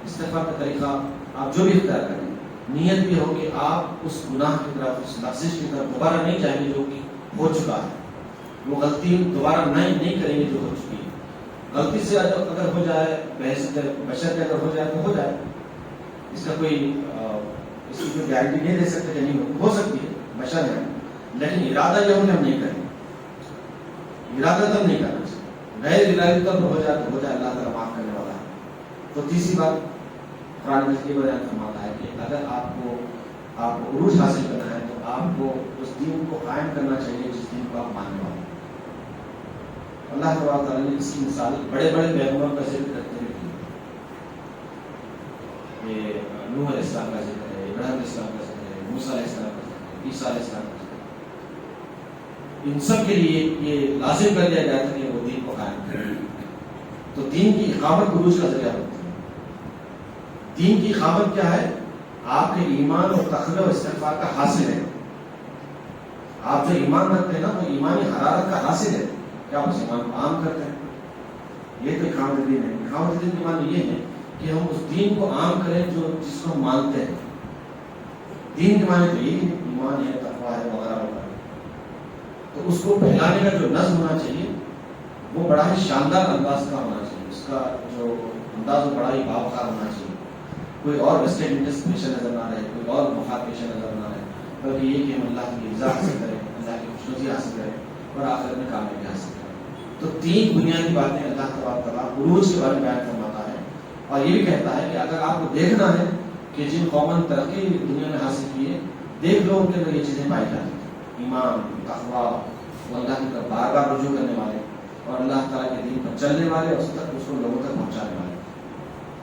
استغفار کا طریقہ آپ جو بھی اختیار کریں، نیت بھی ہو کہ آپ اس گناہ کی طرف، اس لفظ کی طرف دوبارہ نہیں جائیں گے جو کہ ہو چکا ہے، وہ غلطی دوبارہ نہیں کریں گے جو ہو چکی ہے۔ غلطی سے اگر ہو جائے، بحث بشر کے اگر ہو جائے تو ہو جائے، اس کا کوئی اس کی کوئی گارنٹی نہیں دے سکتے کہ نہیں ہو سکتی ہے، بشر ہے، لیکن ارادہ یہ ہو کہ ہم نہیں کریں، ارادہ تب نہیں کرنا چاہیے، غیر ارادی طور پر ہو جائے تو ہو جائے، اللہ تعالیٰ معاف کرنے والا ہے۔ تو تیسری بات قرآن مجید یہ بیان فرماتا ہے کہ اگر آپ کو عروج حاصل کرنا ہے تو آپ کو اس دین کو قائم کرنا چاہیے جس دین کو آپ ماننے والے ہیں۔ اللہ تبارک تعالیٰ نے اس کی مثال بڑے بڑے پیغمبروں کا ذکر کرتے ہوئے کی، یہ نوح علیہ السلام کا ذکر ہے، ابراہیم علیہ السلام کا ذکر ہے، موسیٰ علیہ السلام کا ذکر ہے، عیسیٰ علیہ السلام کا ذکر ہے۔ ان سب کے لیے یہ لازم کر دیا گیا تھا کہ وہ دین کو قائم کریں۔ تو دین کی اقامت عروج کا ذریعہ ہوتی ہے۔ دین کی اقامت کیا ہے؟ آپ کے ایمان اور تقوی اور استغفار کا حاصل ہے۔ آپ جو ایمان رکھتے ہیں نا وہ ایمانی حرارت کا حاصل ہے کہ آپ اس ایمان کو عام کرتے ہیں، یہ تو اقامت دین ہے۔ اقامت دین کی معنی یہ ہے کہ ہم اس دین کو عام کریں جس کو ہم مانتے ہیں۔ دین کے معنی تو یہی ہے، ایمان ہے، تقوی ہے، وغیرہ وغیرہ۔ تو اس کو پھیلانے کا جو نظم ہونا چاہیے وہ بڑا ہی شاندار انداز کا ہونا چاہیے، اس کا جو انداز وہ بڑا ہی باوقار ہونا چاہیے۔ کوئی اور ویسٹرن انٹرسٹ پیچھے نظر نہ رہے، کوئی اور مفاد پیچھے نظر نہ رہے، بلکہ یہ کہ ہم اللہ کی رضا حاصل کریں، اللہ کی خوشنودی حاصل کریں اور آخرت میں کامیابی حاصل کریں۔ تو تین بنیادی باتیں اللہ تبارک تعالیٰ عروج کے بارے میں بیان فرماتا ہے، اور یہ بھی کہتا ہے کہ اگر آپ کو دیکھنا ہے کہ جن قوموں نے ترقی دنیا میں حاصل کی ہے، دیکھ لو ان کے اندر یہ چیزیں پائی جاتی ہیں، ایمان، تقویٰ، وہ اللہ کی طرف بار بار رجوع کرنے والے اور اللہ تعالیٰ کے دین پر چلنے والے اور اس کو لوگوں تک پہنچانے والے۔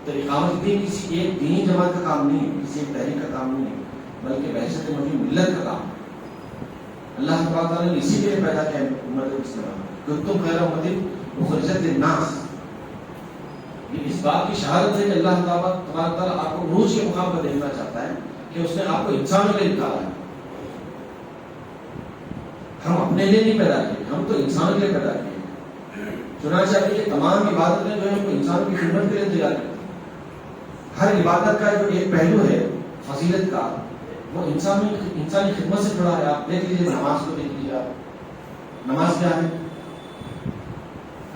تو اقامت دین کسی ایک دینی جماعت کا کام نہیں ہے، کسی ایک تحریک کا کام نہیں ہے، بلکہ بحثیت مجموعی ملت کا کام ہے۔ اللہ تعالیٰ نے اسی کے لیے پیدا کیا امت اسلام، کنتم خیر امۃ اخرجت للناس۔ یہ اس بات کی شہادت ہے کہ اللہ تعالیٰ آپ کو عروج کے مقام پر دیکھنا چاہتا ہے کہ اس نے آپ کو انسانوں کے لیے نکالا ہے۔ ہم اپنے لیے نہیں پیدا کیے، ہم تو انسانوں کے لیے پیدا کیے۔ چنانچہ یہ تمام عبادتیں جو ہے ہم کو انسانوں کی خدمت کے لیے تیار کرتی ہیں۔ ہر عبادت کا جو ایک پہلو ہے فضیلت کا، وہ انسانی خدمت سے جڑا ہے۔ آپ دیکھ لیجیے نماز کو، دیکھ لیجیے آپ، نماز کیا ہے؟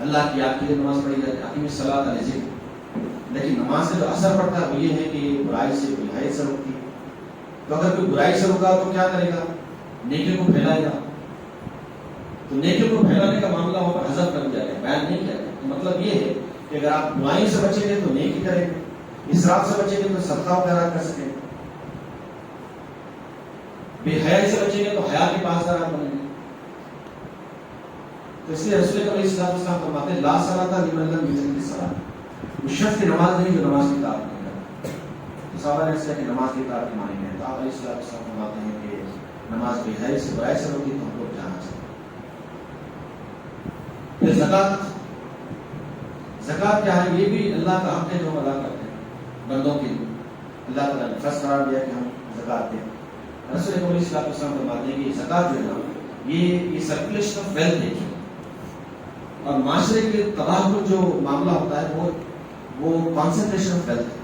اللہ کی یاد کے لیے نماز پڑھی جاتی ہے، اقیم الصلاۃ علی ذکر۔ لیکن نماز سے جو اثر پڑتا ہے وہ یہ ہے کہ یہ برائی سے بھلائی سے روکتی ہے۔ تو اگر کوئی برائی سے روکا تو کیا کرے گا؟ نیکی کو پھیلائے گا۔ تو نیکی کو پھیلانے کا معاملہ وہاں پر حذف کر دیا گیا، بیان نہیں کیا گیا۔ تو مطلب یہ ہے کہ اگر آپ برائی سے بچیں گے تو نیکی کریں گے، اسراف سے بچیں گے تو صدقہ وغیرہ کر سکیں گے، بے حیائی سے بچیں گے تو حیا کے پاسدار بنیں گے۔ تو اس لیے رسول کریم صلی اللہ علیہ وسلم فرماتے ہیں لا صلاۃ لمن لم یصلی الصلاۃ، اس شخص کی نماز نہیں جو نماز کی اطاعت نہیں کرتا۔ تو صحابہ نے اس کہ نماز کی اطاعت کی معنی ہے، تو آپ علیہ الصلوۃ والسلام فرماتے ہیں کہ نماز بے حیائی سے برائی سے روکی تو ہم کو جانا چاہیے۔ پھر زکوٰۃ کیا ہے؟ یہ بھی اللہ کا حق ہے جو ہم ادا کرتے ہیں بندوں کے لیے۔ اللہ تعالیٰ نے فرض قرار دیا کہ ہم زکوٰۃ دیں۔ رسول کریم صلی اللہ علیہ وسلم فرماتے ہیں کہ زکوٰۃ جو ہے نا یہ سرکولیشن آف ویلتھ ہے، اور معاشرے کے تباہ کو جو معاملہ ہوتا ہے وہ کانسنٹریشن آف ویلتھ ہے۔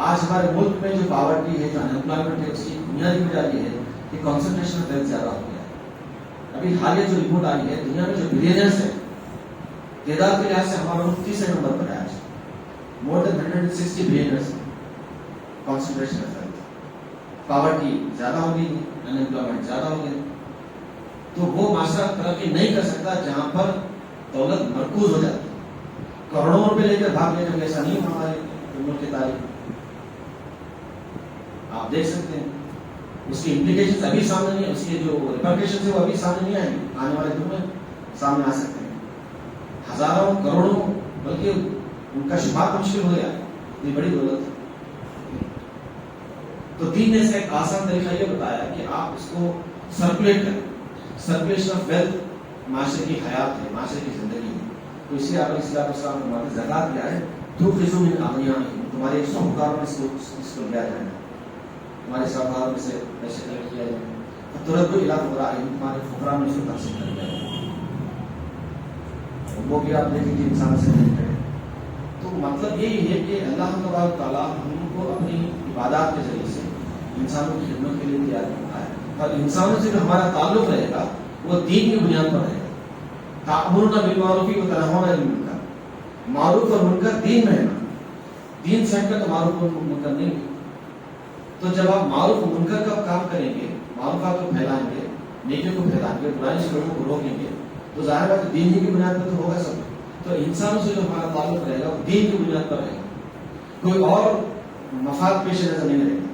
آج ہمارے ملک میں جو پاورٹی ہے، جو انمپلائمنٹ ہے، اس کی بنیادی وجہ یہ ہے کہ کانسنٹریشن آف ویلتھ زیادہ ہو گیا ہے۔ ابھی حالیہ جو رپورٹ آئی ہے، دنیا میں جو بلینئرز ہیں تعداد کے لحاظ سے ہمارا ملک تیسرے نمبر پر ہے آج، مور دین 160 billionaires. Concentration of wealth, poverty زیادہ ہو گئی، انمپلائمنٹ زیادہ ہو گئی، تو وہ معاشرہ ترقی نہیں کر سکتا جہاں پر دولت مرکوز ہو جاتی ہے۔ کروڑوں روپے لے کر بھاگ لے کر، ایسا نہیں ہمارے ملک کی تاریخ آپ دیکھ سکتے ہیں۔ اس کی امپلیکیشن ابھی سامنے نہیں ہے، اس کے جو ریپرکیشن ہے وہ ابھی سامنے نہیں آئیں گے، آنے والے دنوں میں سامنے آ سکتے ہیں۔ ہزاروں کروڑوں، بلکہ ان کا شمار مشکل ہو گیا، اتنی بڑی دولت ہے۔ تو دین نے اس کا ایک آسان طریقہ یہ بتایا کہ آپ اس کو سرکولیٹ کریں۔ سرکولیشن آف ویلتھ معاشرے کی حیات ہے، معاشرے کی زندگی ہے۔ تو اس لیے آپ علیہ السلام فرماتے ہیں زکوٰۃ کیا ہے؟ تخرجوا من اغنیائہم، تمہارے ایک ساہوکاروں میں اس کو لیا جائے گا، تمہارے ساہوکاروں میں سے پیسے کلکٹ کیا جائے گا، تردوا الی فقرائہم، تمہارے فقراء میں اس کو تقسیم کر دیا جائے گا۔ وہ بھی آپ دیکھیں کہ انسان سے نہیں کرے۔ تو مطلب یہی ہے کہ اللہ تبارک تعالیٰ ہم کو اپنی عبادات کے ذریعے سے انسانوں کی خدمت کے لیے تیار کرتا ہے، اور انسانوں سے جو ہمارا تعلق رہے گا وہ دین کی بنیاد پر رہے گا۔ تأمرون بالمعروف وتنہون عن المنکر، معروف اور منکر دین میں ہے نا، دین سے ہٹ کر تو معروف اور منکر نہیں ہے۔ تو جب آپ معروف و منکر کا کام کریں گے، معروفات کو پھیلائیں گے، نیکیوں کو پھیلائیں گے، برائی سے لوگوں کو روکیں گے، تو ظاہر بات ہے دین ہی کی بنیاد پر تو ہوگا سب. تو انسانوں سے جو ہمارا تعلق رہے گا وہ دین کی بنیاد پر رہے گا، کوئی اور مفاد پیش نظر نہیں رہے گا.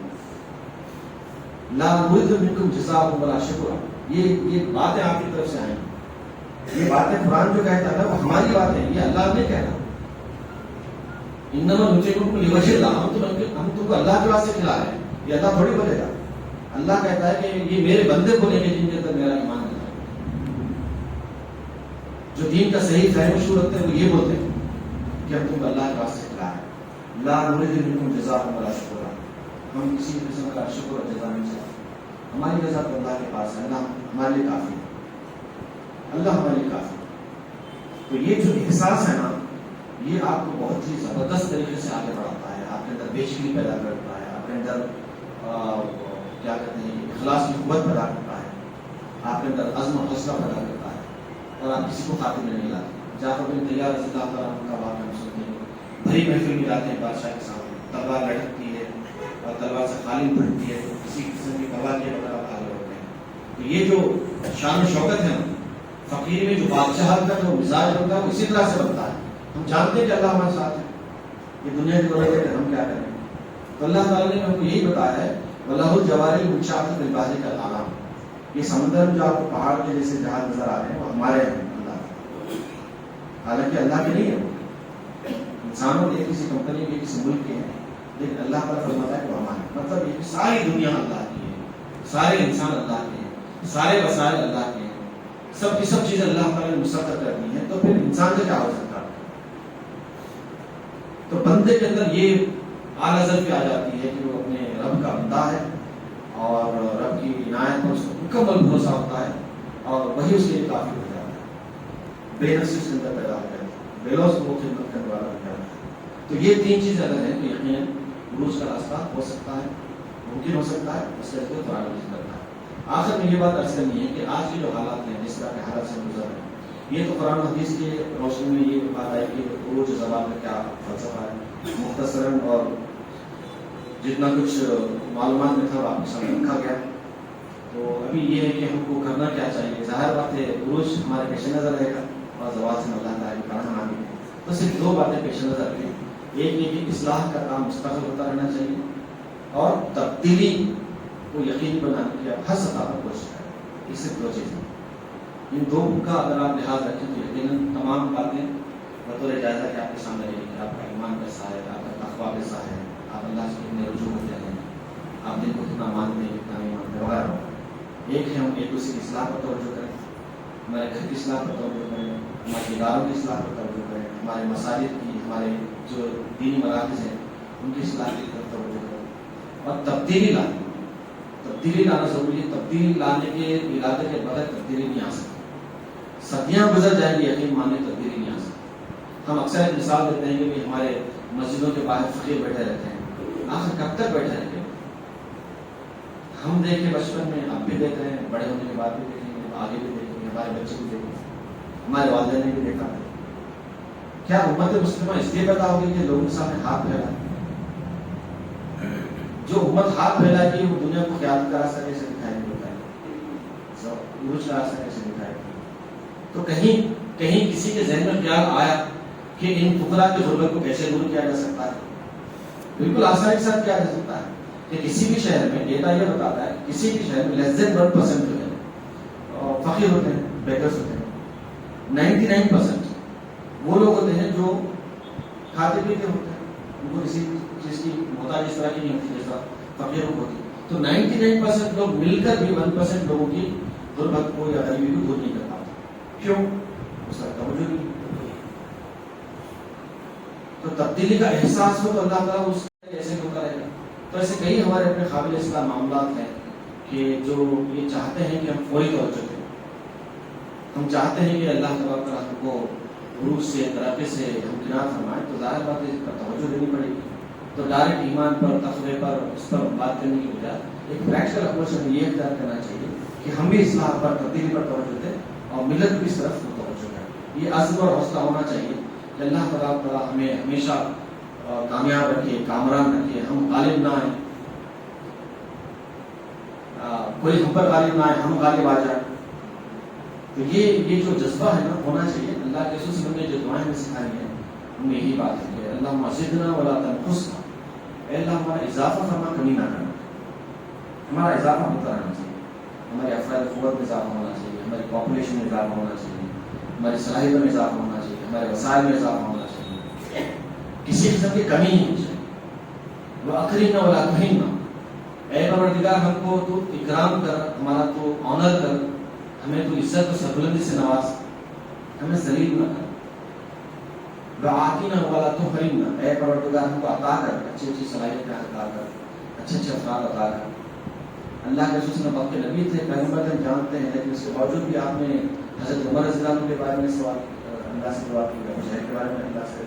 لا نريد منکم جزاء ولا شکورا، یہ باتیں آپ کی طرف سے آئیں، یہ باتیں قرآن جو کہتا ہے وہ ہماری باتیں ہیں، یہ اللہ نے کہنا. انما نطعمکم لوجه اللہ، ہم تم کو اللہ کے واسطے کھلا رہے ہیں، یہ اللہ تھوڑی بولے گا. اللہ کہتا ہے کہ یہ میرے بندے بولیں گے جن کے اندر میرا ایمان ہے، جو دین کا صحیح فہم شعور رکھتے ہیں وہ یہ بولتے ہیں کہ ہم تم کو اللہ کے واسطے کھلا رہے ہیں. لا نريد منکم جزاء ولا شکورا، ہم کسی قسم کا شکر اور جزا نہیں چاہتے. ہماری رضا تو اللہ کے پاس ہے، اللہ ہمارے لیے کافی ہے، اللہ ہمارے لیے کافی ہے. تو یہ جو احساس ہے نا، یہ آپ کو بہت ہی زبردست طریقے سے آگے بڑھاتا ہے، آپ کے اندر بیچگی پیدا کرتا ہے، آپ کے اندر کیا کہتے ہیں اخلاص کی قوت پیدا کرتا ہے، آپ کے اندر عزم و حوصلہ پیدا کرتا ہے، اور آپ کسی کو خاطر میں نہیں لاتے. جعفر بن طیار رضی اللہ تعالیٰ عنہ کا واقعہ ہم سنتے ہیں، بھری محفل میں جاتے ہیں بادشاہ کے سامنے، تلوار لٹکتی ہے اور تلوار سے خالی پھٹتی ہے، کسی قسم کی پرواہ کیے بغیر آپ آگے بڑھتے ہیں. تو یہ جو شان و شوکت ہے نا، فقیر میں جو بادشاہت کا جو مزاج ہوتا ہے وہ اسی طرح سے بنتا ہے. ہم جانتے ہیں کہ اللہ ہمارے ساتھ ہے، یہ دنیا کی دولت ہے کہ ہم کیا کریں. تو اللہ تعالیٰ نے ہم کو یہی بتایا ہے وَلَهُ الْجَوَارِ الْمُنشَآتُ فِي الْبَحْرِ كَالْأَعْلَامِ، یہ سمندر میں جو آپ کو پہاڑ کے جیسے جہاز نظر آ رہے ہیں وہ ہمارے ہیں اللہ، حالانکہ اللہ کے نہیں ہے، انسانوں کے کسی کمپنی کے کسی ملک کے ہیں، لیکن اللہ تعالیٰ فرماتا ہے کہ وہ ہمارے. مطلب یہ ساری دنیا اللہ کی ہے، سارے انسان اللہ کے ہیں، سارے وسائل اللہ کے ہیں، سب کی سب چیزیں اللہ تعالیٰ نے مسخر کر دی ہیں. تو پھر انسان سے کیا ہو سکتا ہے؟ تو بندے کے اندر یہ اعلیٰ ظرفی آ جاتی ہے کہ وہ اپنے رب کا بندہ ہے اور رب کی عنایت پر اس کو مکمل بھروسہ ہوتا ہے اور وہی اس کے لیے کافی ہو جاتا ہے، بے نفسی اس کے اندر پیدا ہو جاتی ہے، بے لوث کو خدمت کرنے والا ہو جاتا ہے. تو یہ تین چیزیں اگر ہیں تو یقیناً عروج کا راستہ ہو سکتا ہے، ممکن ہو سکتا ہے، اس سے کوئی قرآن نہیں کرتا ہے. آخر میں یہ بات عرض کرنی ہے کہ آج کے جو حالات ہیں، جس طرح کے حالات سے گزر رہے ہیں، یہ تو قرآن حدیث کے روشنی میں یہ بات آئی کہ عروج زبان کا کیا فلسفہ ہے. مختصراً اور جتنا کچھ معلومات میں تھا آپ کے سامنے رکھا گیا. تو ابھی یہ ہے کہ ہم کو کرنا کیا چاہیے. ظاہر بات ہے عروج ہمارے پیش نظر رہے گا اور زوال سے اللہ تعالیٰ کی پناہ مانگی ہے. تو صرف دو باتیں پیش نظر رکھیں، ایک یہ کہ اصلاح کا کام مستقل ہوتا رہنا چاہیے اور تبدیلی کو یقینی بنانے کی آپ ہر سطح پر کوشش کریں. یہ صرف دو چیزیں، ان دو کا اگر آپ لحاظ رکھیں تو یقیناً تمام باتیں بطور جائزہ کہ آپ کے سامنے رہے کہ آپ کا ایمان کیسا ہے، آپ کا تقویٰ کیسا ہے، آپ اللہ سے کتنے رجوع ہوتے ہیں، آپ دل کو کتنا مانتے ہیں کتنا نہیں مانتے وغیرہ. ایک ہے ہم ایک دوسرے کی اصلاح پر توجہ کریں، ہمارے گھر کی اصلاح پر توجہ کریں، ہمارے اداروں کی اصلاح پر توجہ کریں، ہمارے مساجد کی، ہمارے جو دینی مراکز ہیں ان کی اصلاح کی طرف توجہ کریں اور تبدیلی لائیں. تبدیلی لانا ضروری ہے. تبدیلی لانے کے ارادے کے بغیر تبدیلی نہیں آ سکتی. صدیاں گزر جائیں گی یقین مانے تبدیلی نہیں آ سکتی. ہم اکثر ایک مثال دیتے ہیں کہ ہمارے مسجدوں کے باہر فقیر بیٹھے رہتے ہیں، آخر کب تک بیٹھے رہیں گے؟ ہم دیکھیں بچپن میں، اب بھی دیکھ رہے ہیں، بڑے ہونے کے بعد بھی دیکھیں گے، آگے بھی دیکھیں گے، ہمارے بچے بھی دیکھیں گے، ہمارے والدین نے بھی دیکھا. کیا امت مسلمہ اس لیے پیدا ہوگی کہ لوگوں کے سامنے ہاتھ پھیلائے؟ جو امت ہاتھ پھیلائے گی وہ دنیا کو قیادت کا راستہ کیسے دکھائے گی؟ عروج کا راستہ کیسے دکھائے گی؟ تو کہیں کسی کے ذہن میں خیال آیا کہ ان فقراء کی غربت کو کیسے دور کیا جا سکتا ہے؟ بالکل آسانی کے ساتھ کیا جا سکتا ہے کہ کسی بھی شہر میں، ڈیٹا یہ بتاتا ہے کسی بھی شہر میں <1% جو ہے فقیر ہوتے ہیں، بیگرز ہوتے ہیں. 99% وہ لوگ ہوتے ہیں جو کھاتے پیتے ہوتے ہیں، ان کو کسی چیز کی محتاج اس طرح کی نہیں ہوتی جیسا فقیروں کو ہوتی. تو 99% لوگ مل کر بھی 1% لوگوں کی غربت کو یا غریبی کو دور نہیں کر پاتے. کیوں؟ اس کا توجہ نہیں. تو تبدیلی کا احساس ہو تو اللہ تعالیٰ اس ایسے ہوتا رہے گا. تو ایسے کئی ہمارے اپنے قابل اصلاح معاملات ہیں کہ جو یہ چاہتے ہیں کہ ہم فوری توجہ دیں. ہم چاہتے ہیں کہ اللہ تعالیٰ ہم کو عروج سے، ترقی سے ہمکنار فرمائے. تو ظاہر بات ہے اس پر توجہ دینی پڑے گی. تو ڈائریکٹ ایمان پر، تقوی پر، اس پر بات کرنے کی بجائے ایک پریکٹیکل اپروچ ہمیں یہ اختیار کرنا چاہیے کہ ہم بھی اصلاح پر، تبدیلی پر توجہ دیں اور ملت بھی اس طرف توجہ کریں. یہ عزم اور حوصلہ ہونا چاہیے کہ اللہ تعالیٰ ہمیں ہمیشہ کامیاب رکھے، کامران رکھے، ہم غالب نہ آئیں. کوئی ہم پر غالب نہ آئے، ہم غالب آ جائیں. تو یہ جو جذبہ ہے نا ہونا چاہیے. اللہ کے رسول صلی اللہ علیہ وسلم نے جو دعائیں ہمیں سکھائی ہیں ان میں یہی بات ہے کہ اللہ زدنا ولا تنقصنا، اے اللہ ہمارا اضافہ فرما، کمی نہ کرنا. ہمارا اضافہ ہوتا رہنا چاہیے، ہماری افراد قوت میں اضافہ ہونا چاہیے، ہماری پاپولیشن میں اضافہ ہونا چاہیے، ہماری صلاحیتوں میں اضافہ ہونا چاہیے، ہمارے وسائل میں اضافہ ہونا چاہیے. کسی قسم کی کمی نہیں ہونی چاہیے. وہ اکرمنا ولا تہنا، اے پروردگار ہم کو تو اکرام کر، ہمارا تو آنر کر، ہمیں تو عزت و سربلندی سے نواز، ہمیں ذلیل نہ کر. وآتنا ولا تحرمنا، اے پروردگار ہم کو عطا کر، اچھی اچھی صلاحیتیں عطا کر، اچھے اچھے افراد عطا کر. اللہ کے رسول وقت کے نبی تھے، پیغمبر تھے، جانتے ہیں، لیکن اس کے باوجود بھی آپ نے حضرت عمر رضی اللہ عنہ کے بارے میں سوال اللہ سے دعا کی، ابو جہل کے بارے میں اللہ سے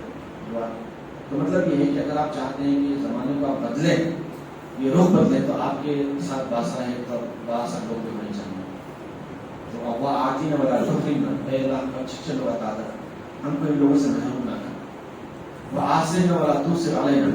دعا کی. تو مطلب یہ ہے کہ اگر آپ چاہتے ہیں کہ زمانے کو آپ بدلیں، یہ رخ بدلیں، تو آپ کے ساتھ باصلاحیت اور بااثر لوگ بھی ہونے چاہیے. تو اللہ آتینا ولا تحرمنا، اے اللہ ہم کو اچھے اچھے لوگ عطا کر، ہم کو ان لوگوں سے محروم نہ کر. وآثرنا ولا تؤثر علینا،